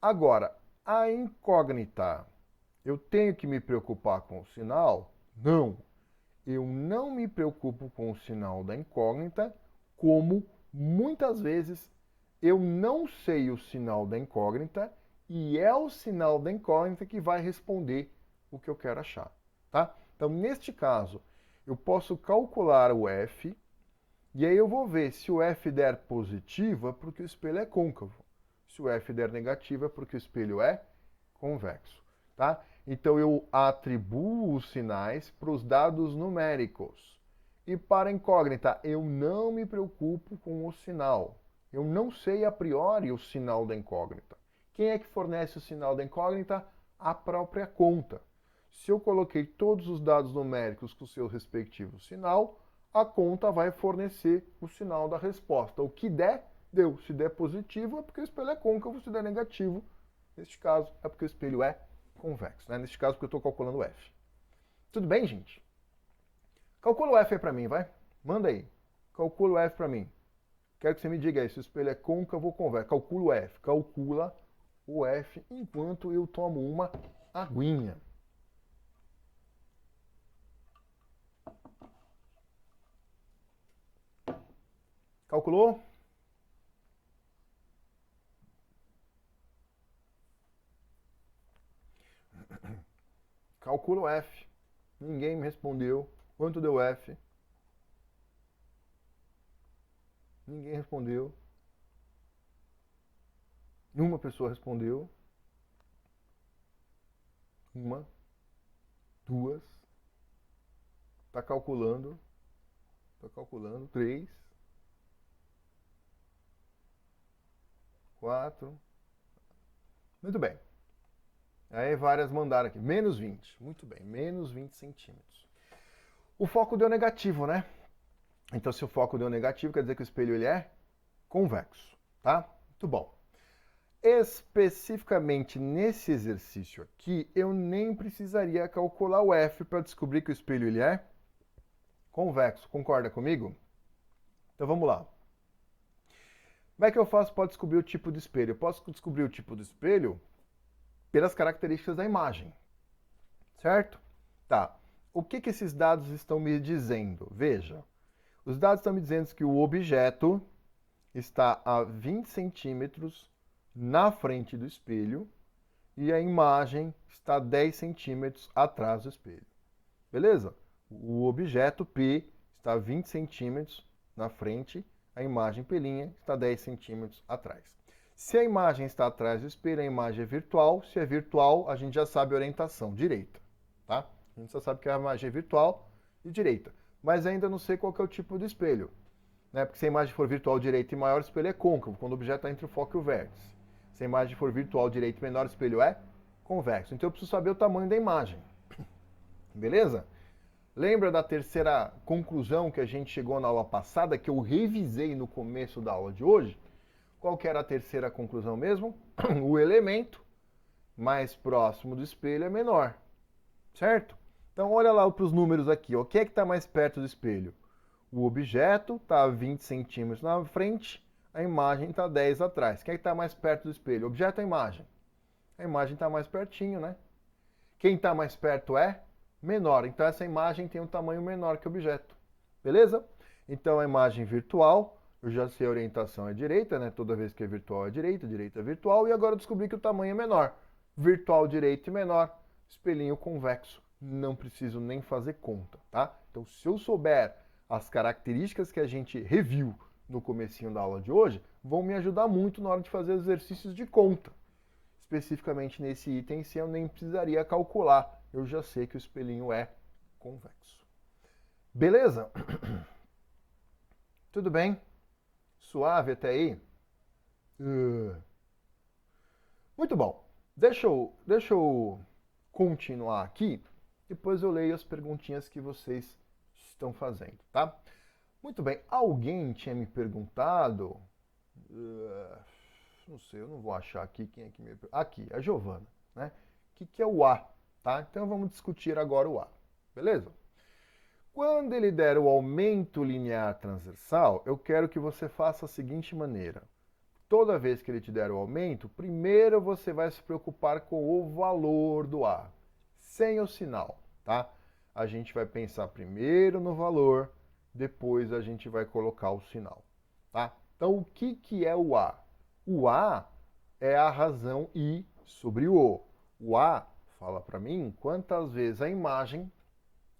Agora, a incógnita, eu tenho que me preocupar com o sinal? Não. Eu não me preocupo com o sinal da incógnita, como muitas vezes eu não sei o sinal da incógnita e é o sinal da incógnita que vai responder o que eu quero achar, tá? Então, neste caso, eu posso calcular o F e aí eu vou ver se o F der positivo é porque o espelho é côncavo. Se o F der negativo é porque o espelho é convexo, tá? Então eu atribuo os sinais para os dados numéricos. E para a incógnita, eu não me preocupo com o sinal. Eu não sei a priori o sinal da incógnita. Quem é que fornece o sinal da incógnita? A própria conta. Se eu coloquei todos os dados numéricos com o seu respectivo sinal, a conta vai fornecer o sinal da resposta. O que der, deu. Se der positivo, é porque o espelho é côncavo. Se der negativo, neste caso, é porque o espelho é convexo. Né? Neste caso, porque eu estou calculando o F. Tudo bem, gente? Calcula o F aí para mim, vai. Manda aí. Calcula o F para mim. Quero que você me diga aí se o espelho é côncavo ou convexo. Calcula o F. Calcula o F enquanto eu tomo uma aguinha. Calculou? Calcula o F. Ninguém me respondeu. Quanto deu F? Ninguém respondeu. Uma pessoa respondeu. Uma. Duas. Está calculando. Está calculando. 3. 4. Muito bem. Aí várias mandaram aqui. Menos 20. Muito bem. Menos 20 centímetros. O foco deu negativo, né? Então, se o foco deu negativo, quer dizer que o espelho ele é convexo, tá? Muito bom. Especificamente nesse exercício aqui, eu nem precisaria calcular o F para descobrir que o espelho ele é convexo. Concorda comigo? Então, vamos lá. Como é que eu faço para descobrir o tipo do espelho? Eu posso descobrir o tipo do espelho pelas características da imagem, certo? Tá. O que esses dados estão me dizendo? Veja, os dados estão me dizendo que o objeto está a 20 centímetros na frente do espelho e a imagem está a 10 centímetros atrás do espelho. Beleza? O objeto P está a 20 centímetros na frente, a imagem P' está a 10 centímetros atrás. Se a imagem está atrás do espelho, a imagem é virtual. Se é virtual, a gente já sabe a orientação, direita. Tá? A gente só sabe que a imagem é virtual e direita. Mas ainda não sei qual que é o tipo do espelho. Né? Porque se a imagem for virtual direita e maior, o espelho é côncavo, quando o objeto está entre o foco e o vértice. Se a imagem for virtual direita e menor, o espelho é convexo. Então eu preciso saber o tamanho da imagem. Beleza? Lembra da terceira conclusão que a gente chegou na aula passada, que eu revisei no começo da aula de hoje? Qual que era a terceira conclusão mesmo? O elemento mais próximo do espelho é menor, certo? Então olha lá para os números aqui. O que é que está mais perto do espelho? O objeto está a 20 centímetros na frente, a imagem está 10 atrás. Quem é que está mais perto do espelho? O objeto ou a imagem? A imagem está mais pertinho, né? Quem está mais perto é menor. Então essa imagem tem um tamanho menor que o objeto. Beleza? Então a imagem virtual, eu já sei a orientação é direita, né? Toda vez que é virtual é direita, direita é virtual. E agora eu descobri que o tamanho é menor. Virtual direito e menor, espelhinho convexo. Não preciso nem fazer conta, tá? Então se eu souber as características que a gente reviu no comecinho da aula de hoje, vão me ajudar muito na hora de fazer exercícios de conta. Especificamente nesse item, eu nem precisaria calcular. Eu já sei que o espelhinho é convexo. Beleza? Tudo bem? Suave até aí? Muito bom. Deixa eu continuar aqui. Depois eu leio as perguntinhas que vocês estão fazendo, tá? Muito bem. Alguém tinha me perguntado... não sei, eu não vou achar aqui quem é que me... Aqui, a Giovana, né? O que é o A, tá? Então vamos discutir agora o A, beleza? Quando ele der o aumento linear transversal, eu quero que você faça a seguinte maneira. Toda vez que ele te der o aumento, primeiro você vai se preocupar com o valor do A, sem o sinal, tá? A gente vai pensar primeiro no valor, depois a gente vai colocar o sinal, tá? Então o que é o A? O A é a razão I sobre o O. O A fala para mim quantas vezes a imagem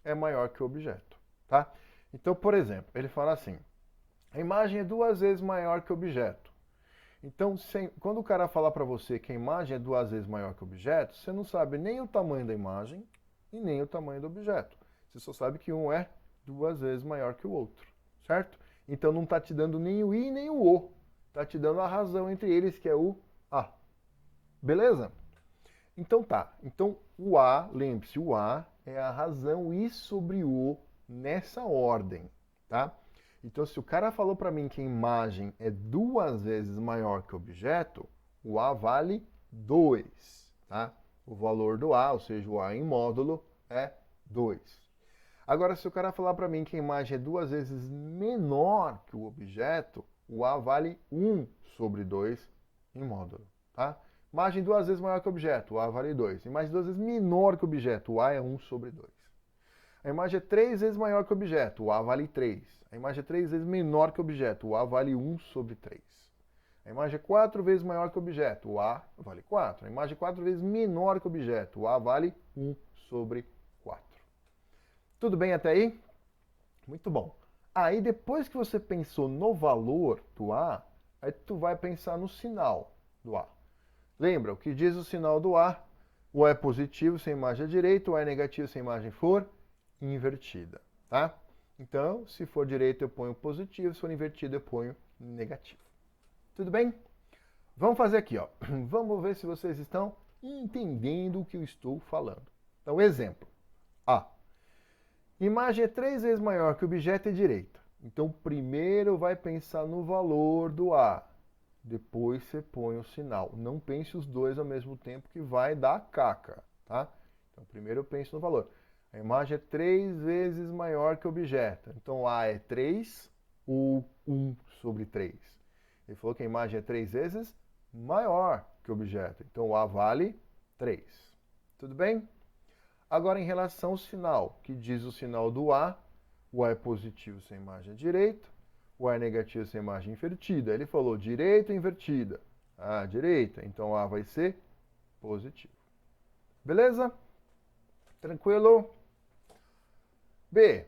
é maior que o objeto, tá? Então, por exemplo, ele fala assim, a imagem é 2 vezes maior que o objeto. Então, quando o cara falar para você que a imagem é 2 vezes maior que o objeto, você não sabe nem o tamanho da imagem e nem o tamanho do objeto. Você só sabe que um é 2 vezes maior que o outro, certo? Então não está te dando nem o I nem o O. Está te dando a razão entre eles, que é o A. Beleza? Então tá. Então o A, lembre-se, o A é a razão I sobre O nessa ordem, tá? Então se o cara falou para mim que a imagem é 2 vezes maior que o objeto, o A vale 2, tá? O valor do A, ou seja, o A em módulo, é 2. Agora, se o cara falar para mim que a imagem é 2 vezes menor que o objeto, o A vale 1 sobre 2 em módulo, tá? Imagem 2 vezes maior que o objeto, o A vale 2. Imagem 2 vezes menor que o objeto, o A é 1 sobre 2. A imagem é 3 vezes maior que o objeto, o A vale 3. A imagem é 3 vezes menor que o objeto, o A vale 1 sobre 3. A imagem é 4 vezes maior que o objeto, o A vale 4. A imagem é 4 vezes menor que o objeto, o A vale 1 sobre 4. Tudo bem até aí? Muito bom. Aí depois que você pensou no valor do A, aí tu vai pensar no sinal do A. Lembra, o que diz o sinal do A? O A é positivo se a imagem é direita, o A é negativo se a imagem for invertida, tá? Então, se for direito eu ponho positivo, se for invertido eu ponho negativo. Tudo bem? Vamos fazer aqui, ó. Vamos ver se vocês estão entendendo o que eu estou falando. Então, exemplo. A. Imagem é 3 vezes maior que o objeto à direita. Então, primeiro vai pensar no valor do A. Depois você põe o sinal. Não pense os dois ao mesmo tempo que vai dar caca, tá? Então, primeiro eu penso no valor. A imagem é 3 vezes maior que o objeto. Então, A é 3 ou 1 sobre 3. Ele falou que a imagem é 3 vezes maior que o objeto. Então, o A vale 3. Tudo bem? Agora, em relação ao sinal, que diz o sinal do A, o A é positivo se a imagem é direita, o A é negativo se a imagem é invertida. Ele falou direita ou invertida? Ah, direita. Então, o A vai ser positivo. Beleza? Tranquilo? B.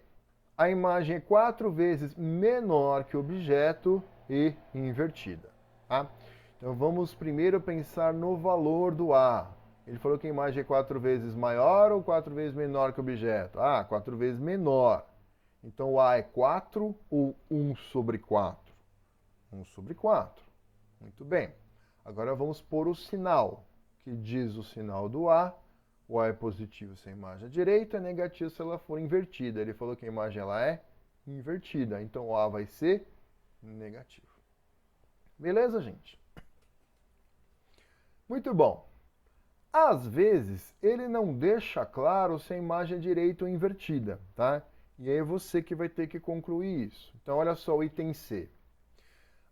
A imagem é 4 vezes menor que o objeto e invertida. Tá? Então, vamos primeiro pensar no valor do A. Ele falou que a imagem é 4 vezes maior ou 4 vezes menor que o objeto? Ah, 4 vezes menor. Então, o A é 4 ou 1 sobre 4? 1 sobre 4. Muito bem. Agora vamos pôr o sinal, que diz o sinal do A. O A é positivo se a imagem é direita, negativo se ela for invertida. Ele falou que a imagem ela é invertida, então o A vai ser negativo. Beleza, gente? Muito bom. Às vezes, ele não deixa claro se a imagem é direita ou invertida, tá? E aí é você que vai ter que concluir isso. Então, olha só o item C.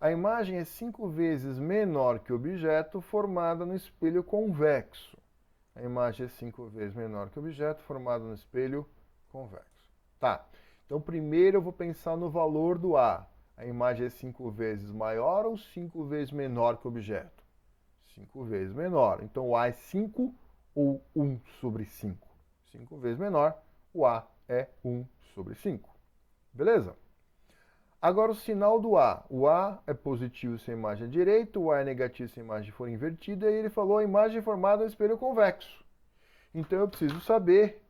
A imagem é 5 vezes menor que o objeto formada no espelho convexo. A imagem é 5 vezes menor que o objeto formado no espelho convexo. Tá. Então, primeiro eu vou pensar no valor do A. A imagem é 5 vezes maior ou 5 vezes menor que o objeto? 5 vezes menor. Então, o A é 5 ou 1 sobre 5? 5 vezes menor, o A é 1 sobre 5. Beleza? Agora, o sinal do A. O A é positivo se a imagem é direita, o A é negativo se a imagem for invertida, e ele falou a imagem é formada no espelho convexo. Então, eu preciso saber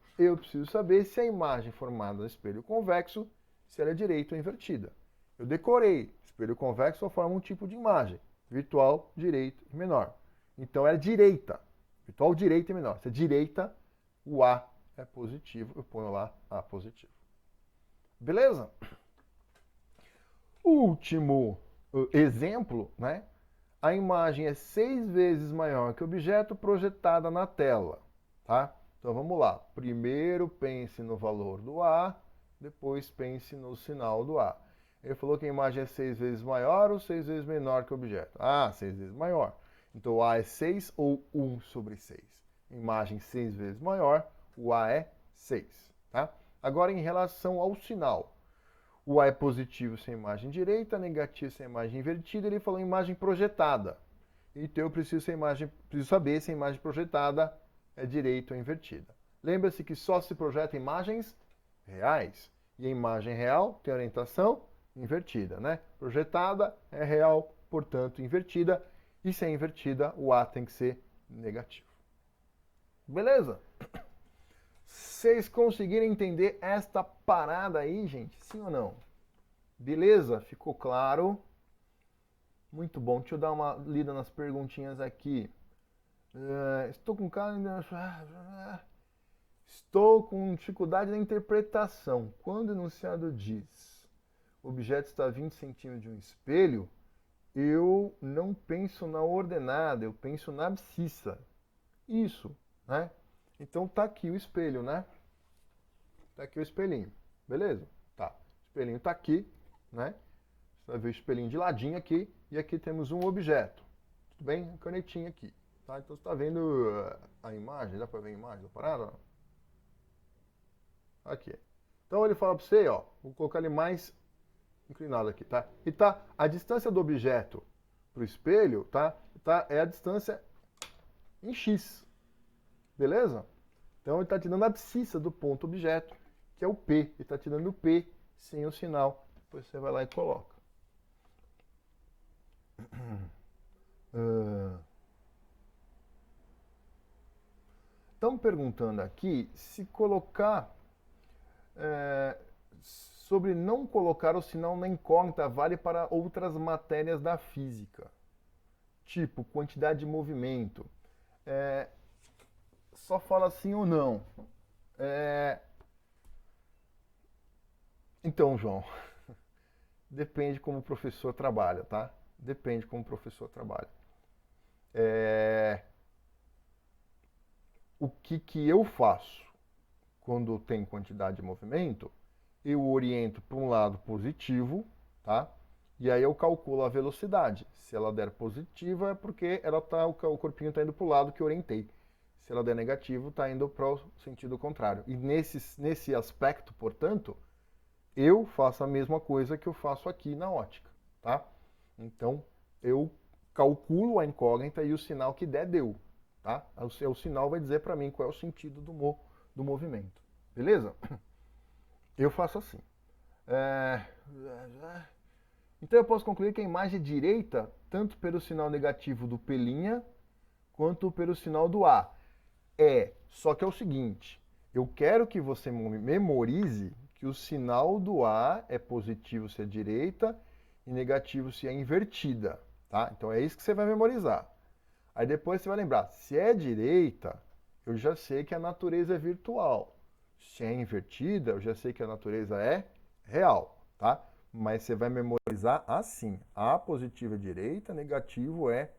se a imagem formada no espelho convexo, se ela é direita ou invertida. Eu decorei. Espelho convexo só forma um tipo de imagem. Virtual, direita e menor. Então, é direita. Virtual, direita e menor. Se é direita, o A é positivo. Eu ponho lá A positivo. Beleza? Último exemplo, né? A imagem é 6 vezes maior que o objeto projetada na tela, tá? Então vamos lá. Primeiro pense no valor do A, depois pense no sinal do A. Ele falou que a imagem é 6 vezes maior ou 6 vezes menor que o objeto? Ah, 6 vezes maior. Então o A é 6 ou 1 sobre 6? Imagem 6 vezes maior, o A é 6, tá? Agora em relação ao sinal. O A é positivo se a imagem direita, negativo se a imagem invertida. Ele falou imagem projetada. Então eu preciso saber se a imagem projetada é direita ou invertida. Lembra-se que só se projeta imagens reais. E a imagem real tem orientação invertida, né? Projetada é real, portanto invertida. E se é invertida, o A tem que ser negativo. Beleza? Vocês conseguiram entender esta parada aí, gente? Sim ou não? Beleza? Ficou claro? Muito bom. Deixa eu dar uma lida nas perguntinhas aqui. Estou com Estou com dificuldade na interpretação. Quando o enunciado diz o objeto está a 20 centímetros de um espelho, eu não penso na ordenada, eu penso na abscissa. Isso, né? Então tá aqui o espelho, né? Tá aqui o espelhinho. Beleza? Tá. O espelhinho tá aqui, né? Você vai ver o espelhinho de ladinho aqui. E aqui temos um objeto. Tudo bem? A canetinha aqui. Tá? Então você está vendo a imagem. Dá para ver a imagem da parada? Aqui. Então ele fala para você, ó. Vou colocar ele mais inclinado aqui, tá? E tá a distância do objeto pro espelho, tá? É a distância em x. Beleza? Então ele está te dando a abscissa do ponto objeto, que é o P. Ele está te dando o P sem o sinal. Depois você vai lá e coloca. Estão perguntando aqui se colocar sobre não colocar o sinal na incógnita vale para outras matérias da física, tipo quantidade de movimento. Só fala sim ou não. Então, João, depende como o professor trabalha, tá? Depende como o professor trabalha. O que eu faço quando tem quantidade de movimento? Eu oriento para um lado positivo, tá? E aí eu calculo a velocidade. Se ela der positiva é porque o corpinho está indo para o lado que eu orientei. Se ela der negativo, está indo para o sentido contrário. E nesse aspecto, portanto, eu faço a mesma coisa que eu faço aqui na ótica, tá? Então, eu calculo a incógnita e o sinal que der, deu, tá? O sinal vai dizer para mim qual é o sentido do movimento, beleza? Eu faço assim. Então, eu posso concluir que a imagem é direita, tanto pelo sinal negativo do P', quanto pelo sinal do A. Só que é o seguinte, eu quero que você memorize que o sinal do A é positivo se é direita e negativo se é invertida, tá? Então é isso que você vai memorizar. Aí depois você vai lembrar, se é direita, eu já sei que a natureza é virtual. Se é invertida, eu já sei que a natureza é real, tá? Mas você vai memorizar assim. A positiva é direita, negativo é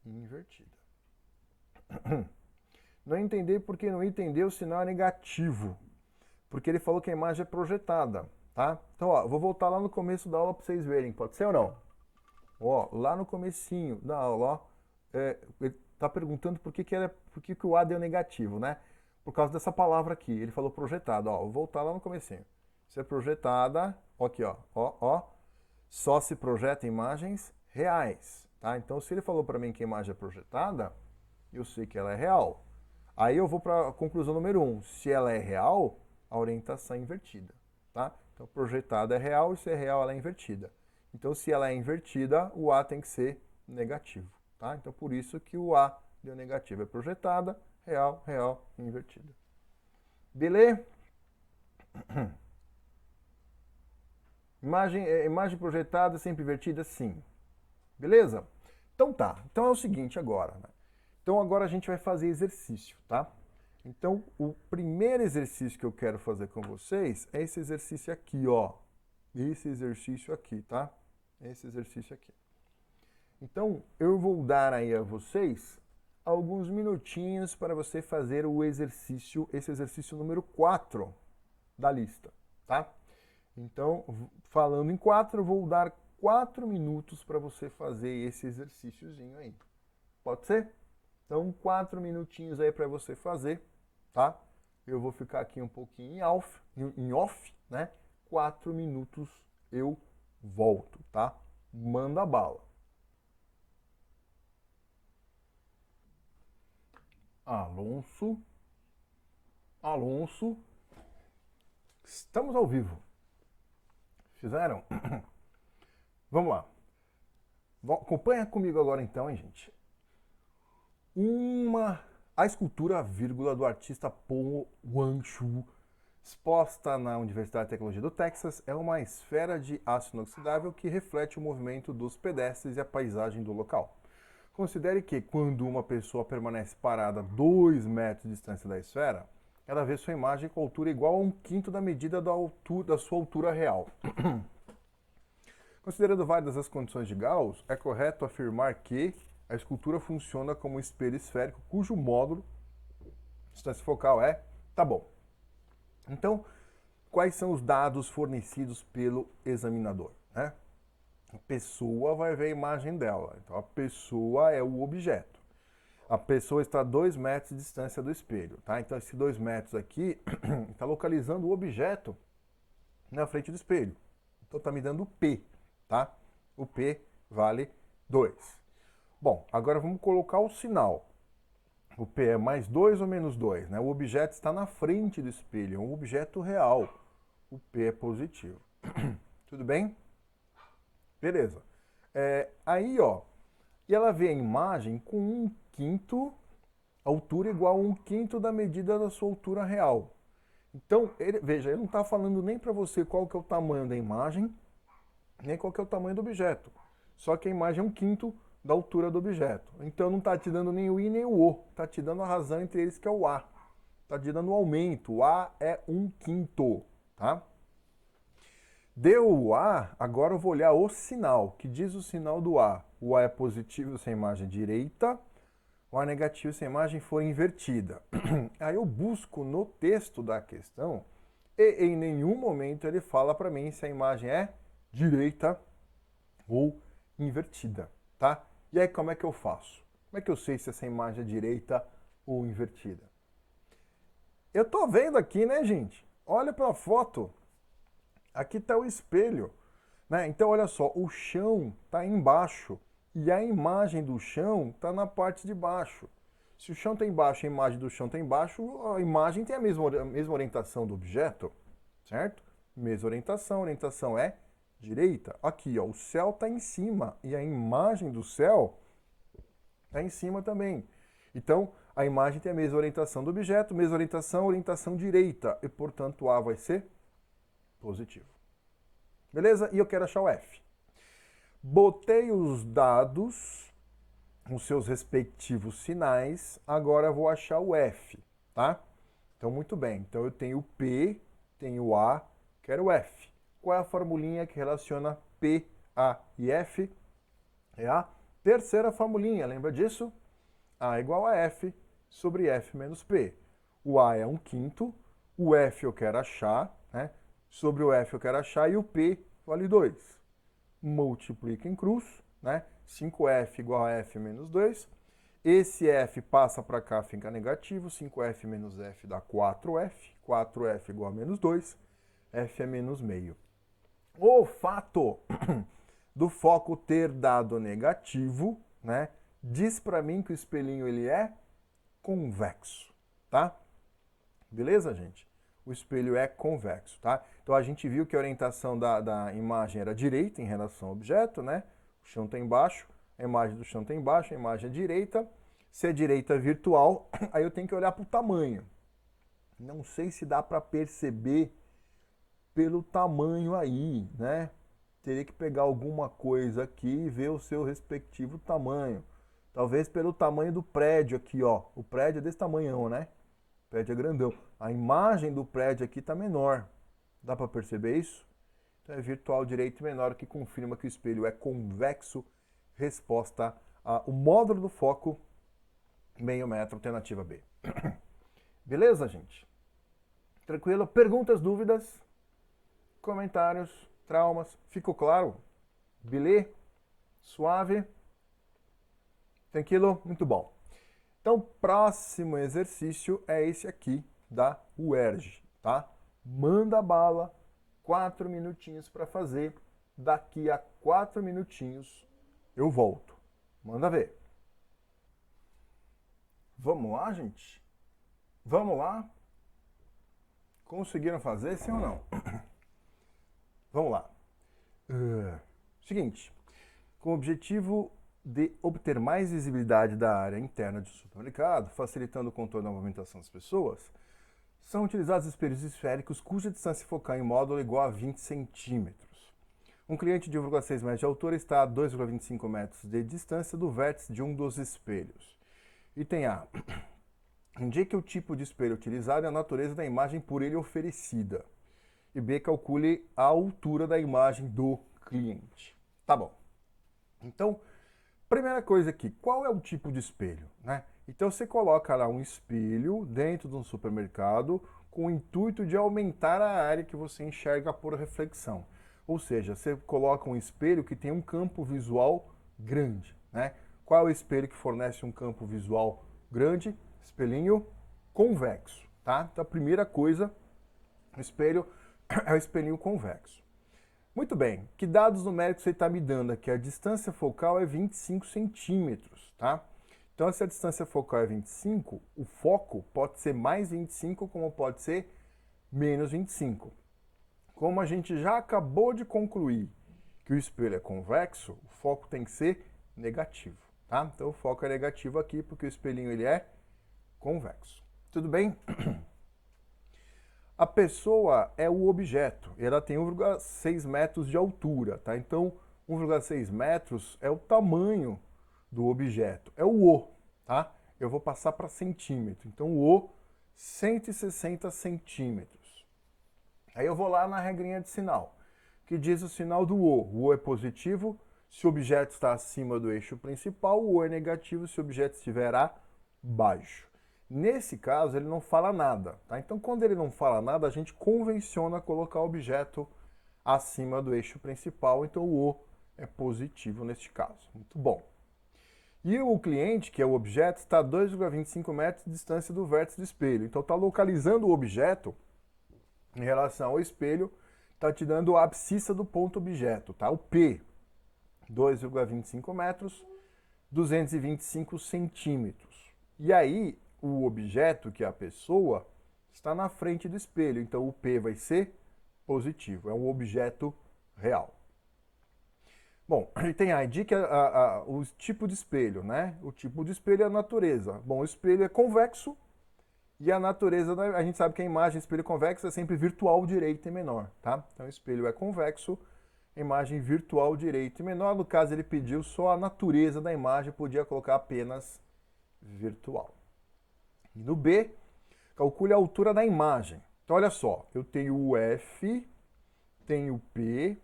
invertida. Não entender porque não entendeu o sinal é negativo. Porque ele falou que a imagem é projetada, tá? Então, ó, vou voltar lá no começo da aula para vocês verem, pode ser ou não? Ó, lá no comecinho da aula, ó, ele está perguntando por que o A deu negativo, né? Por causa dessa palavra aqui. Ele falou projetada, ó. Vou voltar lá no comecinho. Isso é projetada, ó, aqui, ó. Só se projeta imagens reais, tá? Então, se ele falou para mim que a imagem é projetada, eu sei que ela é real. Aí eu vou para a conclusão número 1. Se ela é real, a orientação é invertida, tá? Então, projetada é real e se é real, ela é invertida. Então, se ela é invertida, o A tem que ser negativo, tá? Então, por isso que o A deu negativo. É projetada, real, real, invertida. Beleza? Imagem projetada, sempre invertida, sim. Beleza? Então tá. Então é o seguinte agora, né? Então agora a gente vai fazer exercício, tá? Então, o primeiro exercício que eu quero fazer com vocês é esse exercício aqui, ó. Esse exercício aqui, tá? Esse exercício aqui. Então, eu vou dar aí a vocês alguns minutinhos para você fazer o exercício, esse exercício número 4 da lista, tá? Então, falando em 4, eu vou dar 4 minutos para você fazer esse exercíciozinho aí. Pode ser? Então, 4 minutinhos aí para você fazer, tá? Eu vou ficar aqui um pouquinho em off, né? 4 minutos eu volto, tá? Manda bala. Alonso, estamos ao vivo. Fizeram? Vamos lá. Acompanha comigo agora então, hein, gente? A escultura vírgula do artista Paul Wang-Shu, exposta na Universidade de Tecnologia do Texas, é uma esfera de aço inoxidável que reflete o movimento dos pedestres e a paisagem do local. Considere que, quando uma pessoa permanece parada a 2 metros de distância da esfera, ela vê sua imagem com altura igual a 1/5 da medida da sua altura real. Considerando válidas as condições de Gauss, é correto afirmar que a escultura funciona como um espelho esférico cujo módulo, distância focal é... Tá bom. Então, quais são os dados fornecidos pelo examinador, né? A pessoa vai ver a imagem dela. Então, a pessoa é o objeto. A pessoa está a 2 metros de distância do espelho, tá? Então, esse 2 metros aqui está localizando o objeto na frente do espelho. Então, está me dando o P, tá? O P vale 2. Bom, agora vamos colocar o sinal. O P é mais 2 ou menos 2, né? O objeto está na frente do espelho, é um objeto real. O P é positivo. Tudo bem? Beleza. Aí, ó, e ela vê a imagem com 1/5, altura igual a 1/5 da medida da sua altura real. Então, veja, ele não está falando nem para você qual que é o tamanho da imagem, nem qual que é o tamanho do objeto. Só que a imagem é 1/5 da altura do objeto. Então, não está te dando nem o I nem o O. Está te dando a razão entre eles, que é o A. Está te dando um aumento. O A é 1/5, tá? Deu o A, agora eu vou olhar o sinal. Que diz o sinal do A? O A é positivo se a imagem é direita, o A é negativo se a imagem for invertida. Aí eu busco no texto da questão e em nenhum momento ele fala para mim se a imagem é direita ou invertida, tá? E aí como é que eu faço? Como é que eu sei se essa imagem é direita ou invertida? Eu tô vendo aqui, né, gente? Olha para a foto. Aqui está o espelho, né? Então, olha só, o chão está embaixo e a imagem do chão está na parte de baixo. Se o chão está embaixo e a imagem do chão está embaixo, a imagem tem a mesma orientação do objeto, certo? Mesma orientação, a orientação é direita. Aqui, ó, o céu está em cima e a imagem do céu está em cima também. Então, a imagem tem a mesma orientação do objeto, mesma orientação direita, e, portanto, A vai ser positivo. Beleza? E eu quero achar o F. Botei os dados, os seus respectivos sinais, agora eu vou achar o F. tá? Então, muito bem. Então, eu tenho P, tenho A, quero F. Qual é a formulinha que relaciona P, A e F? É a terceira formulinha, lembra disso? A igual a F sobre F menos P. O A é 1/5, o F eu quero achar, né? Sobre o F eu quero achar e o P vale 2. Multiplica em cruz, né? 5F igual a F menos 2. Esse F passa para cá, fica negativo. 5F menos F dá 4F. 4F igual a menos 2. F é menos meio. O fato do foco ter dado negativo, né, diz para mim que o espelhinho ele é convexo, tá? Beleza, gente? O espelho é convexo, tá? Então a gente viu que a orientação da imagem era direita em relação ao objeto, né? O chão está embaixo, a imagem do chão está embaixo, a imagem é direita. Se é direita virtual, aí eu tenho que olhar para o tamanho. Não sei se dá para perceber pelo tamanho aí, né? Teria que pegar alguma coisa aqui e ver o seu respectivo tamanho. Talvez pelo tamanho do prédio aqui, ó. O prédio é desse tamanhão, né? O prédio é grandão. A imagem do prédio aqui está menor. Dá para perceber isso? Então é virtual direito menor, que confirma que o espelho é convexo. Resposta A. O módulo do foco, meio metro, alternativa B. Beleza, gente? Tranquilo? Perguntas, dúvidas, comentários, traumas? Ficou claro? Belê? Suave? Tranquilo? Muito bom. Então, próximo exercício é esse aqui da UERJ, tá? Manda bala, 4 minutinhos para fazer. Daqui a 4 minutinhos eu volto. Manda ver. Vamos lá, gente? Vamos lá? Conseguiram fazer, sim ou não? Vamos lá. Seguinte, com o objetivo de obter mais visibilidade da área interna do supermercado, facilitando o controle da movimentação das pessoas, são utilizados espelhos esféricos cuja distância focal em módulo é igual a 20 centímetros. Um cliente de 1,6 metros de altura está a 2,25 metros de distância do vértice de um dos espelhos. Item A. Indique o tipo de espelho utilizado e a natureza da imagem por ele oferecida. E B. Calcule a altura da imagem do cliente. Tá bom. Então, primeira coisa aqui, qual é o tipo de espelho, né? Então você coloca lá um espelho dentro de um supermercado com o intuito de aumentar a área que você enxerga por reflexão. Ou seja, você coloca um espelho que tem um campo visual grande, né? Qual é o espelho que fornece um campo visual grande? Espelhinho convexo, tá? Então a primeira coisa, o espelho é o espelhinho convexo. Muito bem, que dados numéricos você está me dando aqui? A distância focal é 25 centímetros, tá? Então, se a distância focal é 25, o foco pode ser mais 25, como pode ser menos 25. Como a gente já acabou de concluir que o espelho é convexo, o foco tem que ser negativo, tá? Então, o foco é negativo aqui, porque o espelhinho ele é convexo. Tudo bem? A pessoa é o objeto, ela tem 1,6 metros de altura, tá? Então, 1,6 metros é o tamanho do objeto, é o O, tá? Eu vou passar para centímetro, então o O, 160 centímetros. Aí eu vou lá na regrinha de sinal, que diz o sinal do O é positivo se o objeto está acima do eixo principal, o O é negativo se o objeto estiver abaixo. Nesse caso, ele não fala nada, tá? Então, quando ele não fala nada, a gente convenciona colocar o objeto acima do eixo principal, então o O é positivo neste caso. Muito bom. E o cliente, que é o objeto, está a 2,25 metros de distância do vértice do espelho. Então, está localizando o objeto em relação ao espelho, está te dando a abscissa do ponto objeto, tá? O P, 2,25 metros, 225 centímetros. E aí, o objeto, que é a pessoa, está na frente do espelho. Então, o P vai ser positivo. É um objeto real. Bom, e tem aí, indica o tipo de espelho, né? O tipo de espelho é a natureza. Bom, o espelho é convexo e a natureza, a gente sabe que a imagem espelho convexo é sempre virtual, direita e menor, tá? Então, o espelho é convexo, imagem virtual, direita e menor. No caso, ele pediu só a natureza da imagem, podia colocar apenas virtual. E no B, Calcule a altura da imagem. Então, olha só, eu tenho o F, tenho o P,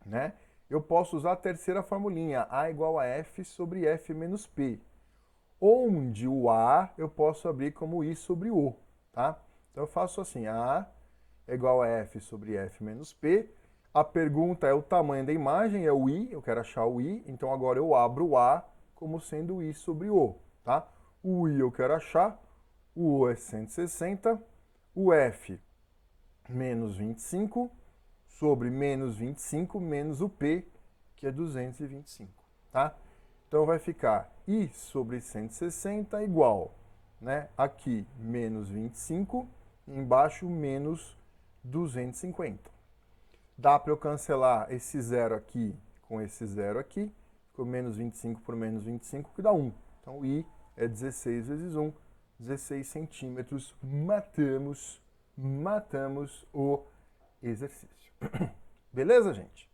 né? Eu posso usar a terceira formulinha, A igual a F sobre F menos P. Onde o A eu posso abrir como I sobre O, tá? Então eu faço assim, A é igual a F sobre F menos P. A pergunta é o tamanho da imagem, é o I, eu quero achar o I, então agora eu abro o A como sendo I sobre O, tá? O I eu quero achar, o O é 160, o F menos 25 sobre menos 25 menos o P, que é 225, tá? Então vai ficar I sobre 160 igual, né? Aqui menos 25, embaixo menos 250. Dá para eu cancelar esse zero aqui com esse zero aqui, ficou menos 25 por menos 25, que dá 1. Então I é 16 vezes 1, 16 centímetros. Matamos o exercício. Beleza, gente?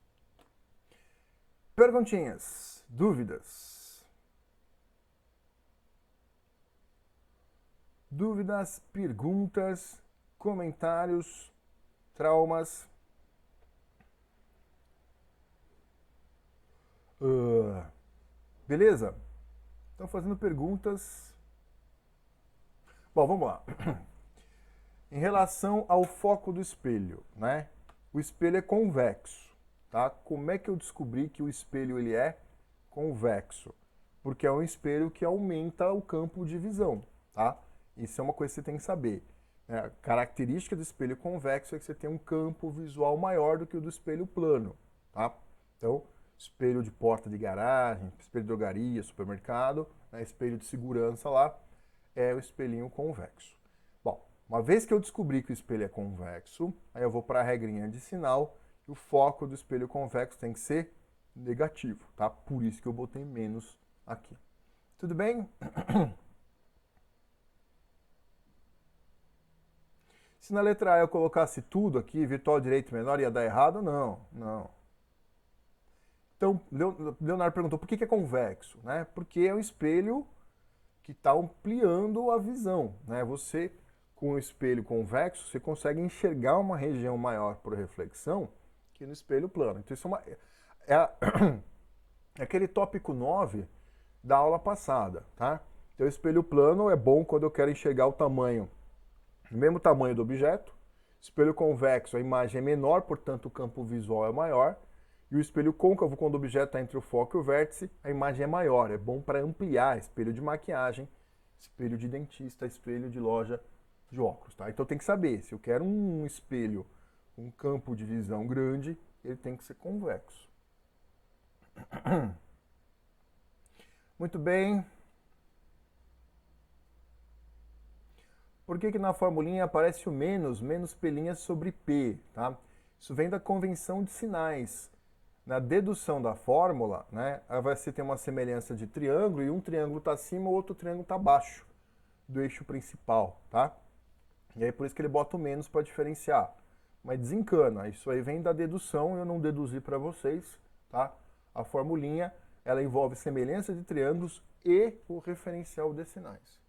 Perguntinhas, dúvidas? Dúvidas, perguntas, comentários, traumas? Beleza? Estão fazendo perguntas. Bom, vamos lá. Em relação ao foco do espelho, né? O espelho é convexo, tá? Como é que eu descobri que o espelho ele é convexo? Porque é um espelho que aumenta o campo de visão, tá? Isso é uma coisa que você tem que saber. A característica do espelho convexo é que você tem um campo visual maior do que o do espelho plano, tá? Então, espelho de porta de garagem, espelho de drogaria, supermercado, né? Espelho de segurança lá, é o espelhinho convexo. Bom, uma vez que eu descobri que o espelho é convexo, aí eu vou para a regrinha de sinal, e o foco do espelho convexo tem que ser negativo, tá? Por isso que eu botei menos aqui. Tudo bem? Se na letra A eu colocasse tudo aqui, virtual direito menor, ia dar errado? Não, não. Então, Leonardo perguntou por que é convexo, né? Porque é um espelho que está ampliando a visão, né? Você, com o espelho convexo, você consegue enxergar uma região maior por reflexão que no espelho plano. Então, isso é aquele tópico 9 da aula passada, tá? Então, o espelho plano é bom quando eu quero enxergar o tamanho, o mesmo tamanho do objeto. Espelho convexo, a imagem é menor, portanto o campo visual é maior. E o espelho côncavo, quando o objeto está entre o foco e o vértice, a imagem é maior. É bom para ampliar, espelho de maquiagem, espelho de dentista, espelho de loja de óculos, tá? Então tem que saber, se eu quero um espelho, um campo de visão grande, ele tem que ser convexo. Muito bem. Por que na formulinha aparece o menos pelinhas sobre P, tá? Isso vem da convenção de sinais. Na dedução da fórmula, né, você tem uma semelhança de triângulo e um triângulo está acima, o outro triângulo está abaixo do eixo principal, tá? E aí por isso que ele bota o menos para diferenciar. Mas desencana, isso aí vem da dedução, eu não deduzi para vocês, tá? A formulinha, ela envolve semelhança de triângulos e o referencial de sinais.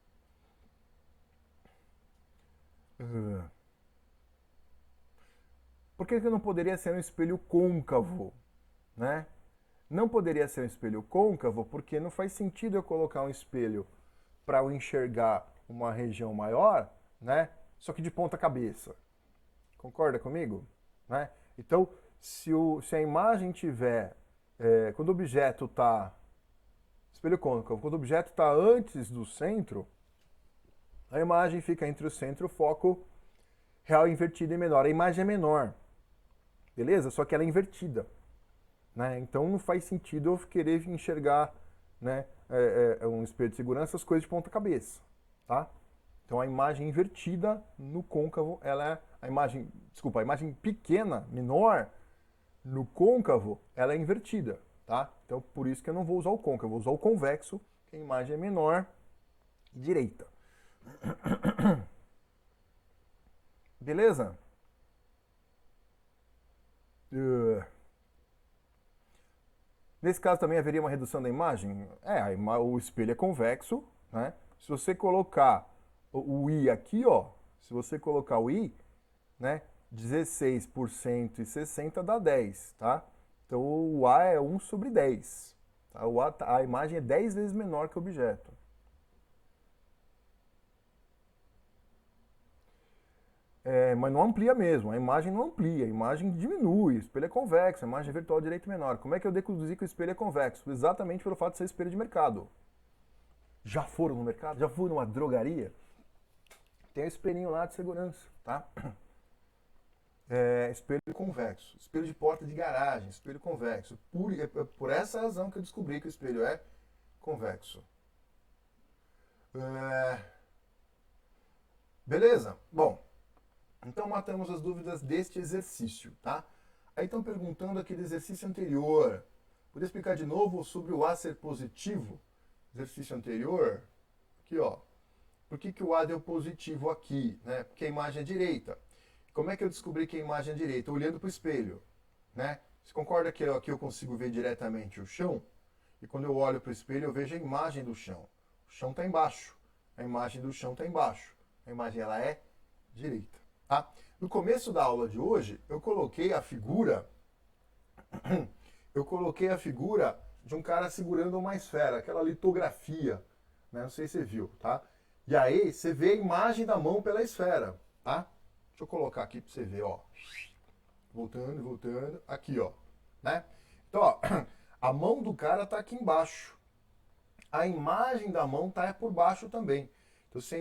Por que não poderia ser um espelho côncavo, né? Não poderia ser um espelho côncavo porque não faz sentido eu colocar um espelho para eu enxergar uma região maior, né? Só que de ponta cabeça. Concorda comigo? Né? Então, se a imagem tiver, quando o objeto está, espelho côncavo, quando o objeto está antes do centro, a imagem fica entre o centro e o foco real invertido e menor. A imagem é menor, beleza? Só que ela é invertida. Né? Então não faz sentido eu querer enxergar, né, um espelho de segurança, as coisas de ponta cabeça, tá? Então a imagem invertida no côncavo, ela é a imagem pequena, menor, no côncavo, ela é invertida, tá? Então por isso que eu não vou usar o côncavo, vou usar o convexo, que a imagem é menor e direita. Beleza? Nesse caso também haveria uma redução da imagem? O espelho é convexo, né? Se você colocar o I aqui, ó, se você colocar o I, né, 16 por 160 dá 10, tá? Então o A é 1 sobre 10. Tá? A imagem é 10 vezes menor que o objeto. Mas não amplia mesmo, a imagem não amplia, a imagem diminui, o espelho é convexo, a imagem virtual direito menor. Como é que eu deduzi que o espelho é convexo? Exatamente pelo fato de ser espelho de mercado. Já foram no mercado? Já foram numa drogaria? Tem um espelhinho lá de segurança, tá? Espelho convexo, espelho de porta de garagem, espelho convexo. Por essa razão que eu descobri que o espelho é convexo. Beleza? Bom, então matamos as dúvidas deste exercício, tá? Aí estão perguntando aquele exercício anterior. Podia explicar de novo sobre o A ser positivo? Exercício anterior. Aqui, ó. Por que o A deu positivo aqui? Né? Porque a imagem é direita. Como é que eu descobri que a imagem é direita? Olhando para o espelho. Né? Você concorda que aqui eu consigo ver diretamente o chão? E quando eu olho para o espelho, eu vejo a imagem do chão. O chão está embaixo. A imagem do chão está embaixo. A imagem ela é direita. Tá? No começo da aula de hoje, eu coloquei a figura de um cara segurando uma esfera, aquela litografia, né? Não sei se você viu, tá? E aí você vê a imagem da mão pela esfera, tá? Deixa eu colocar aqui para você ver, ó. Voltando, aqui, ó, né? Então, ó, a mão do cara tá aqui embaixo. A imagem da mão tá por baixo também. Então, se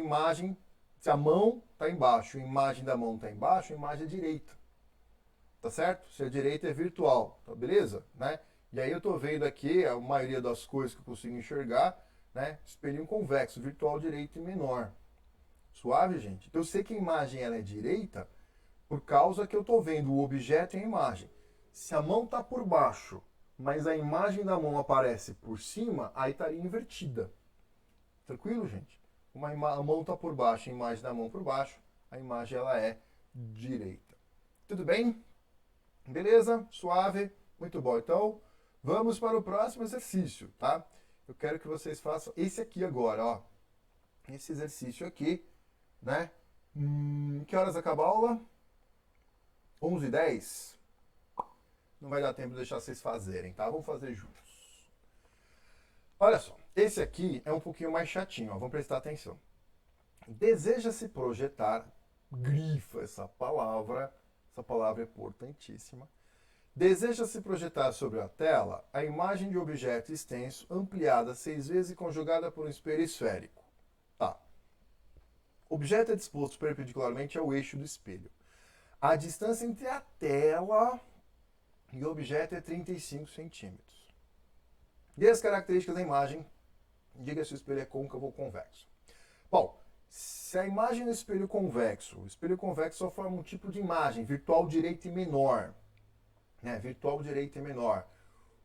a mão tá embaixo, a imagem da mão tá embaixo, a imagem é direita. Tá certo? Se a direita é virtual, tá beleza? Né? E aí eu tô vendo aqui a maioria das coisas que eu consigo enxergar, né? Espelhinho convexo, virtual direito e menor. Suave, gente? Então eu sei que a imagem ela é direita por causa que eu tô vendo o objeto e a imagem. Se a mão tá por baixo, mas a imagem da mão aparece por cima, aí estaria invertida. Tranquilo, gente? A mão tá por baixo, a imagem da mão por baixo, a imagem ela é direita. Tudo bem? Beleza? Suave? Muito bom. Então, vamos para o próximo exercício, tá? Eu quero que vocês façam esse aqui agora, ó. Esse exercício aqui, né? Que horas acaba a aula? 11h10? Não vai dar tempo de deixar vocês fazerem, tá? Vamos fazer juntos. Olha só, esse aqui é um pouquinho mais chatinho, ó. Vamos prestar atenção. Deseja-se projetar, grifa essa palavra é importantíssima. Deseja-se projetar sobre a tela a imagem de objeto extenso, ampliada 6 vezes e conjugada por um espelho esférico. Tá. O objeto é disposto perpendicularmente ao eixo do espelho. A distância entre a tela e o objeto é 35 centímetros. E as características da imagem, diga se o espelho é côncavo ou convexo. Bom, se a imagem do espelho convexo só forma um tipo de imagem, virtual direita e menor. Né? Virtual direita e menor.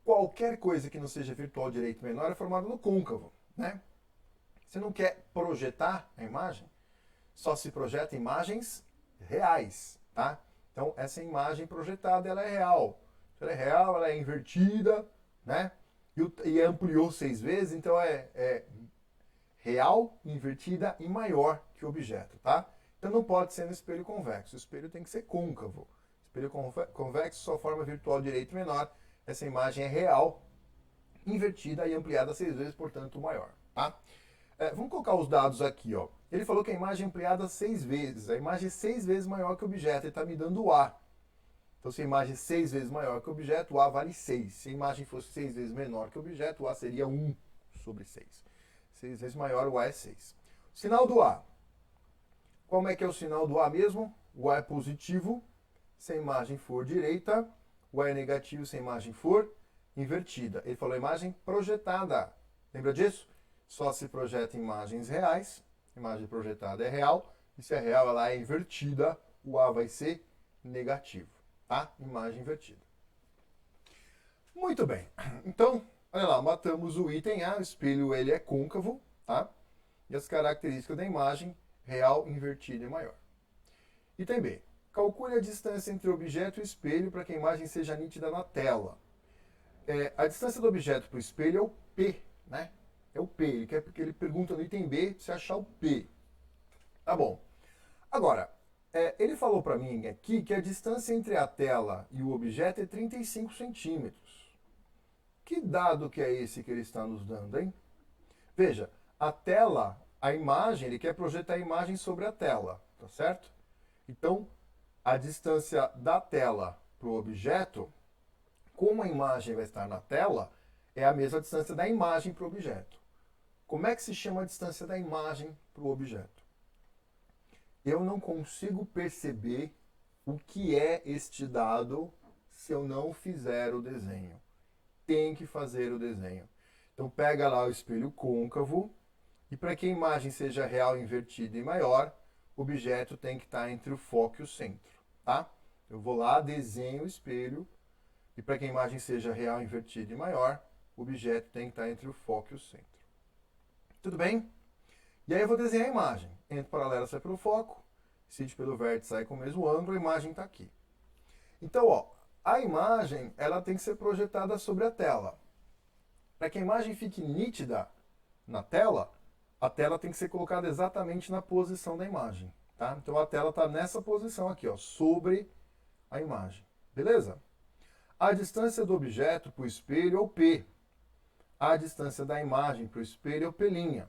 Qualquer coisa que não seja virtual direita e menor é formada no côncavo. Né? Você não quer projetar a imagem? Só se projeta imagens reais. Tá? Então, essa imagem projetada ela é real. Se ela é real, ela é invertida, né? E ampliou 6 vezes, então é real, invertida e maior que o objeto, tá? Então não pode ser no espelho convexo, o espelho tem que ser côncavo. Espelho convexo só forma virtual direito menor, essa imagem é real, invertida e ampliada 6 vezes, portanto maior, tá? Vamos colocar os dados aqui, ó. Ele falou que a imagem é ampliada 6 vezes, a imagem é 6 vezes maior que o objeto, ele está me dando o A. Então, se a imagem é 6 vezes maior que o objeto, o A vale 6. Se a imagem fosse 6 vezes menor que o objeto, o A seria 1 sobre 6. 6 vezes maior, o A é 6. Sinal do A. Como é que é o sinal do A mesmo? O A é positivo se a imagem for direita, o A é negativo se a imagem for invertida. Ele falou imagem projetada. Lembra disso? Só se projeta imagens reais. Imagem projetada é real. E se é real, ela é invertida, o A vai ser negativo. Tá? Imagem invertida. Muito bem. Então, olha lá, matamos o item A, o espelho ele é côncavo, tá? E as características da imagem, real, invertida e maior. Item B. Calcule a distância entre o objeto e o espelho para que a imagem seja nítida na tela. A distância do objeto para o espelho é o P, né? É o P. Ele pergunta no item B se achar o P. Tá bom. Agora, ele falou para mim aqui que a distância entre a tela e o objeto é 35 centímetros. Que dado que é esse que ele está nos dando, hein? Veja, a tela, a imagem, ele quer projetar a imagem sobre a tela, tá certo? Então, a distância da tela para o objeto, como a imagem vai estar na tela, é a mesma distância da imagem para o objeto. Como é que se chama a distância da imagem para o objeto? Eu não consigo perceber o que é este dado se eu não fizer o desenho. Tem que fazer o desenho. Então pega lá o espelho côncavo e para que a imagem seja real, invertida e maior, o objeto tem que estar entre o foco e o centro, tá? Eu vou lá, desenho o espelho e para que a imagem seja real, invertida e maior, o objeto tem que estar entre o foco e o centro. Tudo bem? E aí eu vou desenhar a imagem. Entre paralelo sai pelo foco, incide pelo vértice sai com o mesmo ângulo, a imagem está aqui. Então, ó, a imagem ela tem que ser projetada sobre a tela. Para que a imagem fique nítida na tela, a tela tem que ser colocada exatamente na posição da imagem. Tá? Então a tela está nessa posição aqui, ó, sobre a imagem. Beleza? A distância do objeto para o espelho é o P. A distância da imagem para o espelho é o P'.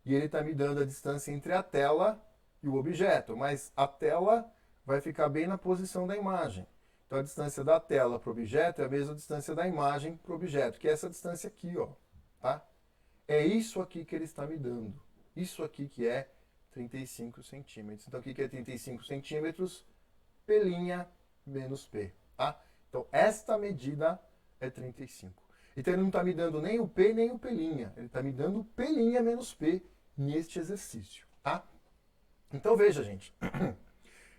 E ele está me dando a distância entre a tela e o objeto, mas a tela vai ficar bem na posição da imagem. Então a distância da tela para o objeto é a mesma distância da imagem para o objeto, que é essa distância aqui, ó, tá? É isso aqui que ele está me dando. Isso aqui que é 35 centímetros. Então o que é 35 centímetros? P' menos P, tá? Então esta medida é 35. Então ele não está me dando nem o P nem o P'. Ele está me dando P' menos P neste exercício, tá? Então veja, gente.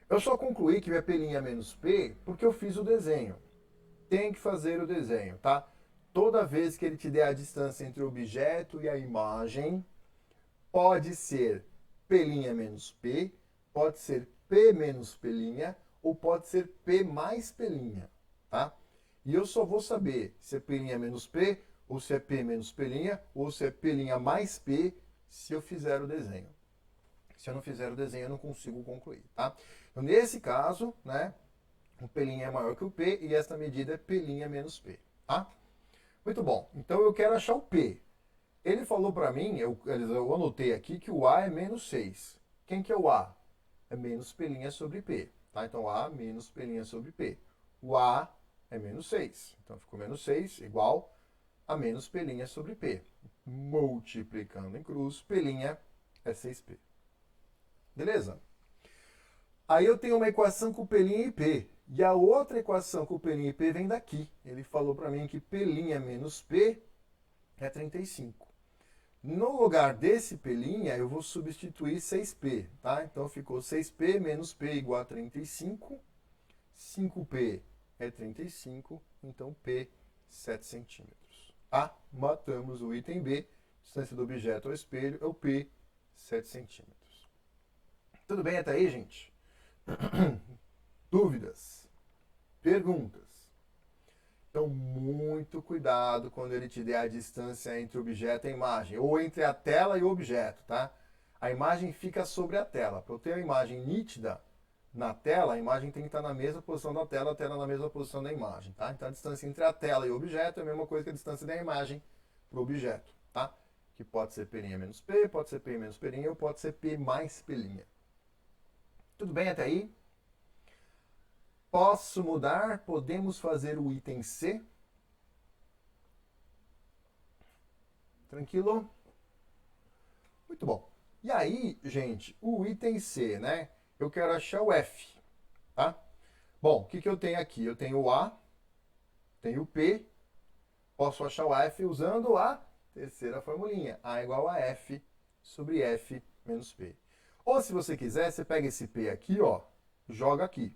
Eu só concluí que é P' menos P porque eu fiz o desenho. Tem que fazer o desenho, tá? Toda vez que ele te der a distância entre o objeto e a imagem, pode ser P' menos P, pode ser P menos P', ou pode ser P mais P', tá? E eu só vou saber se é P' menos P, ou se é P menos P', ou se é P' mais P, se eu fizer o desenho. Se eu não fizer o desenho, eu não consigo concluir, tá? Então, nesse caso, né, o P' é maior que o P e esta medida é P' menos P, tá? Muito bom. Então, eu quero achar o P. Ele falou para mim, eu anotei aqui, que o A é menos 6. Quem que é o A? É menos P' sobre P, tá? Então, A menos P' sobre P. O A é menos 6. Então, ficou menos 6 igual a menos P' sobre P. Multiplicando em cruz, P' é 6P. Beleza? Aí eu tenho uma equação com P' e P. E a outra equação com P' e P vem daqui. Ele falou para mim que P' menos P é 35. No lugar desse P', eu vou substituir 6P, tá? Então ficou 6P menos P igual a 35. 5P é 35, então P 7 centímetros. Tá? Matamos o item B. Distância do objeto ao espelho é o P 7 centímetros. Tudo bem até aí, gente? Dúvidas? Perguntas? Então, muito cuidado quando ele te der a distância entre o objeto e a imagem, ou entre a tela e o objeto, tá? A imagem fica sobre a tela. Para eu ter a imagem nítida na tela, a imagem tem que estar na mesma posição da tela, a tela na mesma posição da imagem, tá? Então, a distância entre a tela e o objeto é a mesma coisa que a distância da imagem para o objeto, tá? Que pode ser P' menos P, pode ser P menos P', ou pode ser P mais P'. Tudo bem até aí? Posso mudar? Podemos fazer o item C? Tranquilo? Muito bom. E aí, gente, o item C, né? Eu quero achar o F, tá? Bom, o que eu tenho aqui? Eu tenho o A, tenho o P, posso achar o F usando a terceira formulinha. A igual a F sobre F menos P. Ou se você quiser, você pega esse P aqui, ó, joga aqui,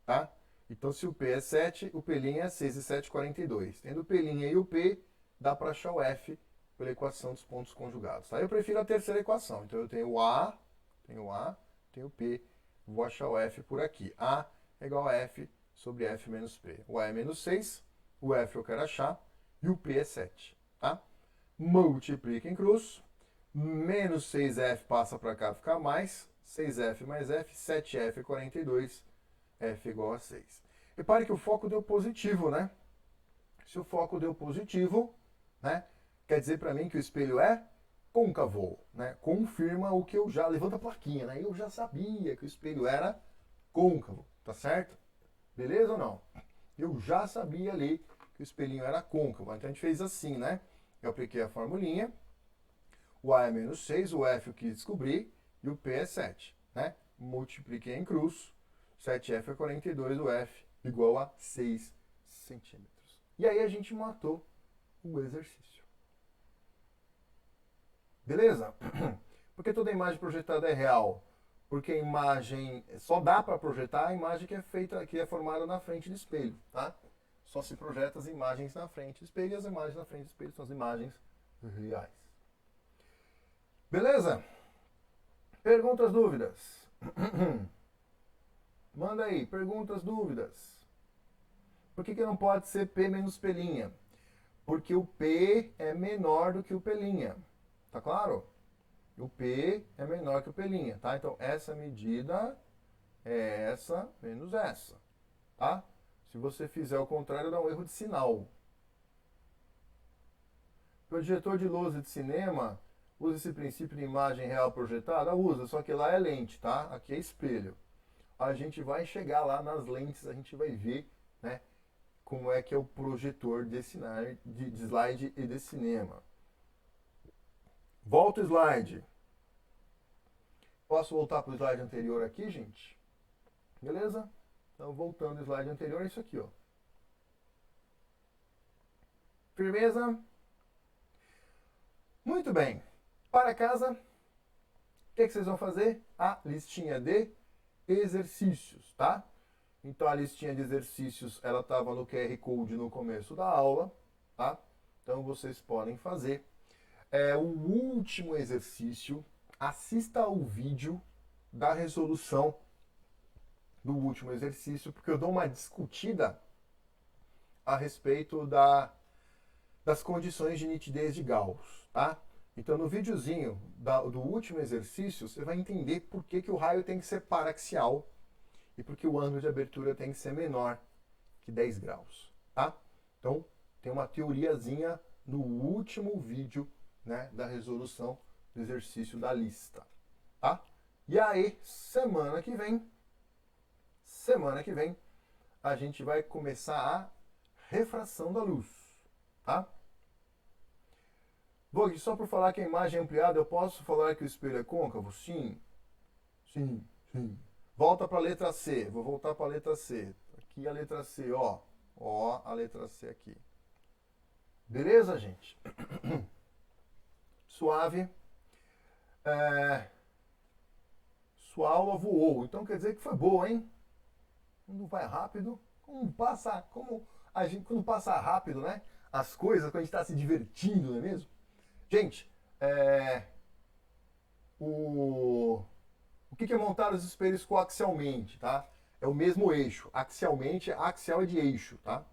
tá? Então, se o P é 7, o P' é 6 e 7, 42. Tendo o P' e o P, dá para achar o F pela equação dos pontos conjugados. Tá? Eu prefiro a terceira equação. Então, eu tenho o A, tenho o P, vou achar o F por aqui. A é igual a F sobre F menos P. O A é menos 6, o F eu quero achar, e o P é 7. Tá? Multiplica em cruz, menos 6F passa para cá, fica mais, 6F mais F, 7F é 42, F igual a 6. Repare que o foco deu positivo, né? Se o foco deu positivo, né, quer dizer para mim que o espelho é côncavo, né? Confirma o que eu já... Levanta a plaquinha, né? Eu já sabia que o espelho era côncavo, tá certo? Beleza ou não? Eu já sabia ali que o espelhinho era côncavo. Então a gente fez assim, né? Eu apliquei a formulinha. O A é menos 6, o F eu quis descobrir e o P é 7, né? Multipliquei em cruz. 7F é 42, o F igual a 6 centímetros. E aí a gente matou o exercício. Beleza? Porque toda imagem projetada é real? Porque a imagem só dá para projetar a imagem que é feita, que é formada na frente do espelho, tá? Só se projeta as imagens na frente do espelho e as imagens na frente do espelho são as imagens reais. Beleza? Perguntas, dúvidas? Manda aí, perguntas, dúvidas. Por que não pode ser P menos P'? Porque o P é menor do que o P'. Tá claro? O P é menor que o P', tá? Então, essa medida é essa menos essa, tá? Se você fizer o contrário, dá um erro de sinal. Projetor de lousa de cinema usa esse princípio de imagem real projetada? Usa, só que lá é lente, tá? Aqui é espelho. A gente vai chegar lá nas lentes, a gente vai ver, né, como é que é o projetor de slide e de cinema. Volta o slide. Posso voltar para o slide anterior aqui, gente? Beleza? Então, voltando ao slide anterior, é isso aqui, ó. Firmeza? Muito bem. Para casa, o que vocês vão fazer? A listinha de exercícios, tá? Então, a listinha de exercícios, ela estava no QR Code no começo da aula, tá? Então, vocês podem fazer. O último exercício, assista ao vídeo da resolução do último exercício, porque eu dou uma discutida a respeito das condições de nitidez de Gauss, tá? Então, no videozinho do último exercício, você vai entender por que o raio tem que ser paraxial e por que o ângulo de abertura tem que ser menor que 10 graus, tá? Então, tem uma teoriazinha no último vídeo, né, da resolução do exercício da lista, tá? E aí, semana que vem, a gente vai começar a refração da luz, tá? Vogue, só por falar que a imagem é ampliada, eu posso falar que o espelho é côncavo? Sim. Sim, sim. Volta para a letra C. Vou voltar para a letra C. Aqui a letra C, ó. Ó, a letra C aqui. Beleza, gente? Suave. Sua aula voou. Então quer dizer que foi boa, hein? Quando vai rápido, quando passa rápido, né? As coisas, quando a gente está se divertindo, não é mesmo? Gente, o que é montar os espelhos coaxialmente, tá? É o mesmo eixo. Axialmente, axial é de eixo, tá?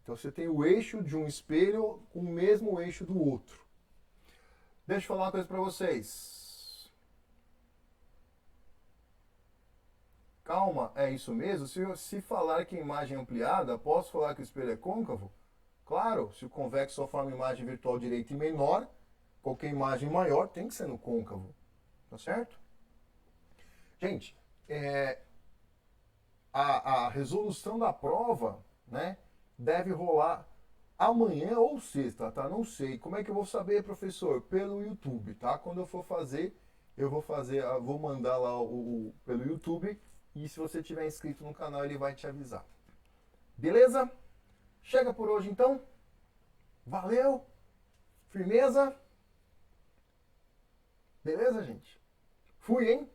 Então você tem o eixo de um espelho com o mesmo eixo do outro. Deixa eu falar uma coisa para vocês. Calma, é isso mesmo? Se falar que a imagem é ampliada, posso falar que o espelho é côncavo? Claro, se o convexo só forma imagem virtual direita e menor, qualquer imagem maior tem que ser no côncavo. Tá certo? Gente, a resolução da prova, né, deve rolar amanhã ou sexta, tá? Não sei. Como é que eu vou saber, professor? Pelo YouTube, tá? Quando eu for fazer, vou mandar lá pelo YouTube e se você tiver inscrito no canal, ele vai te avisar. Beleza? Chega por hoje então. Valeu. Firmeza. Beleza, gente? Fui, hein?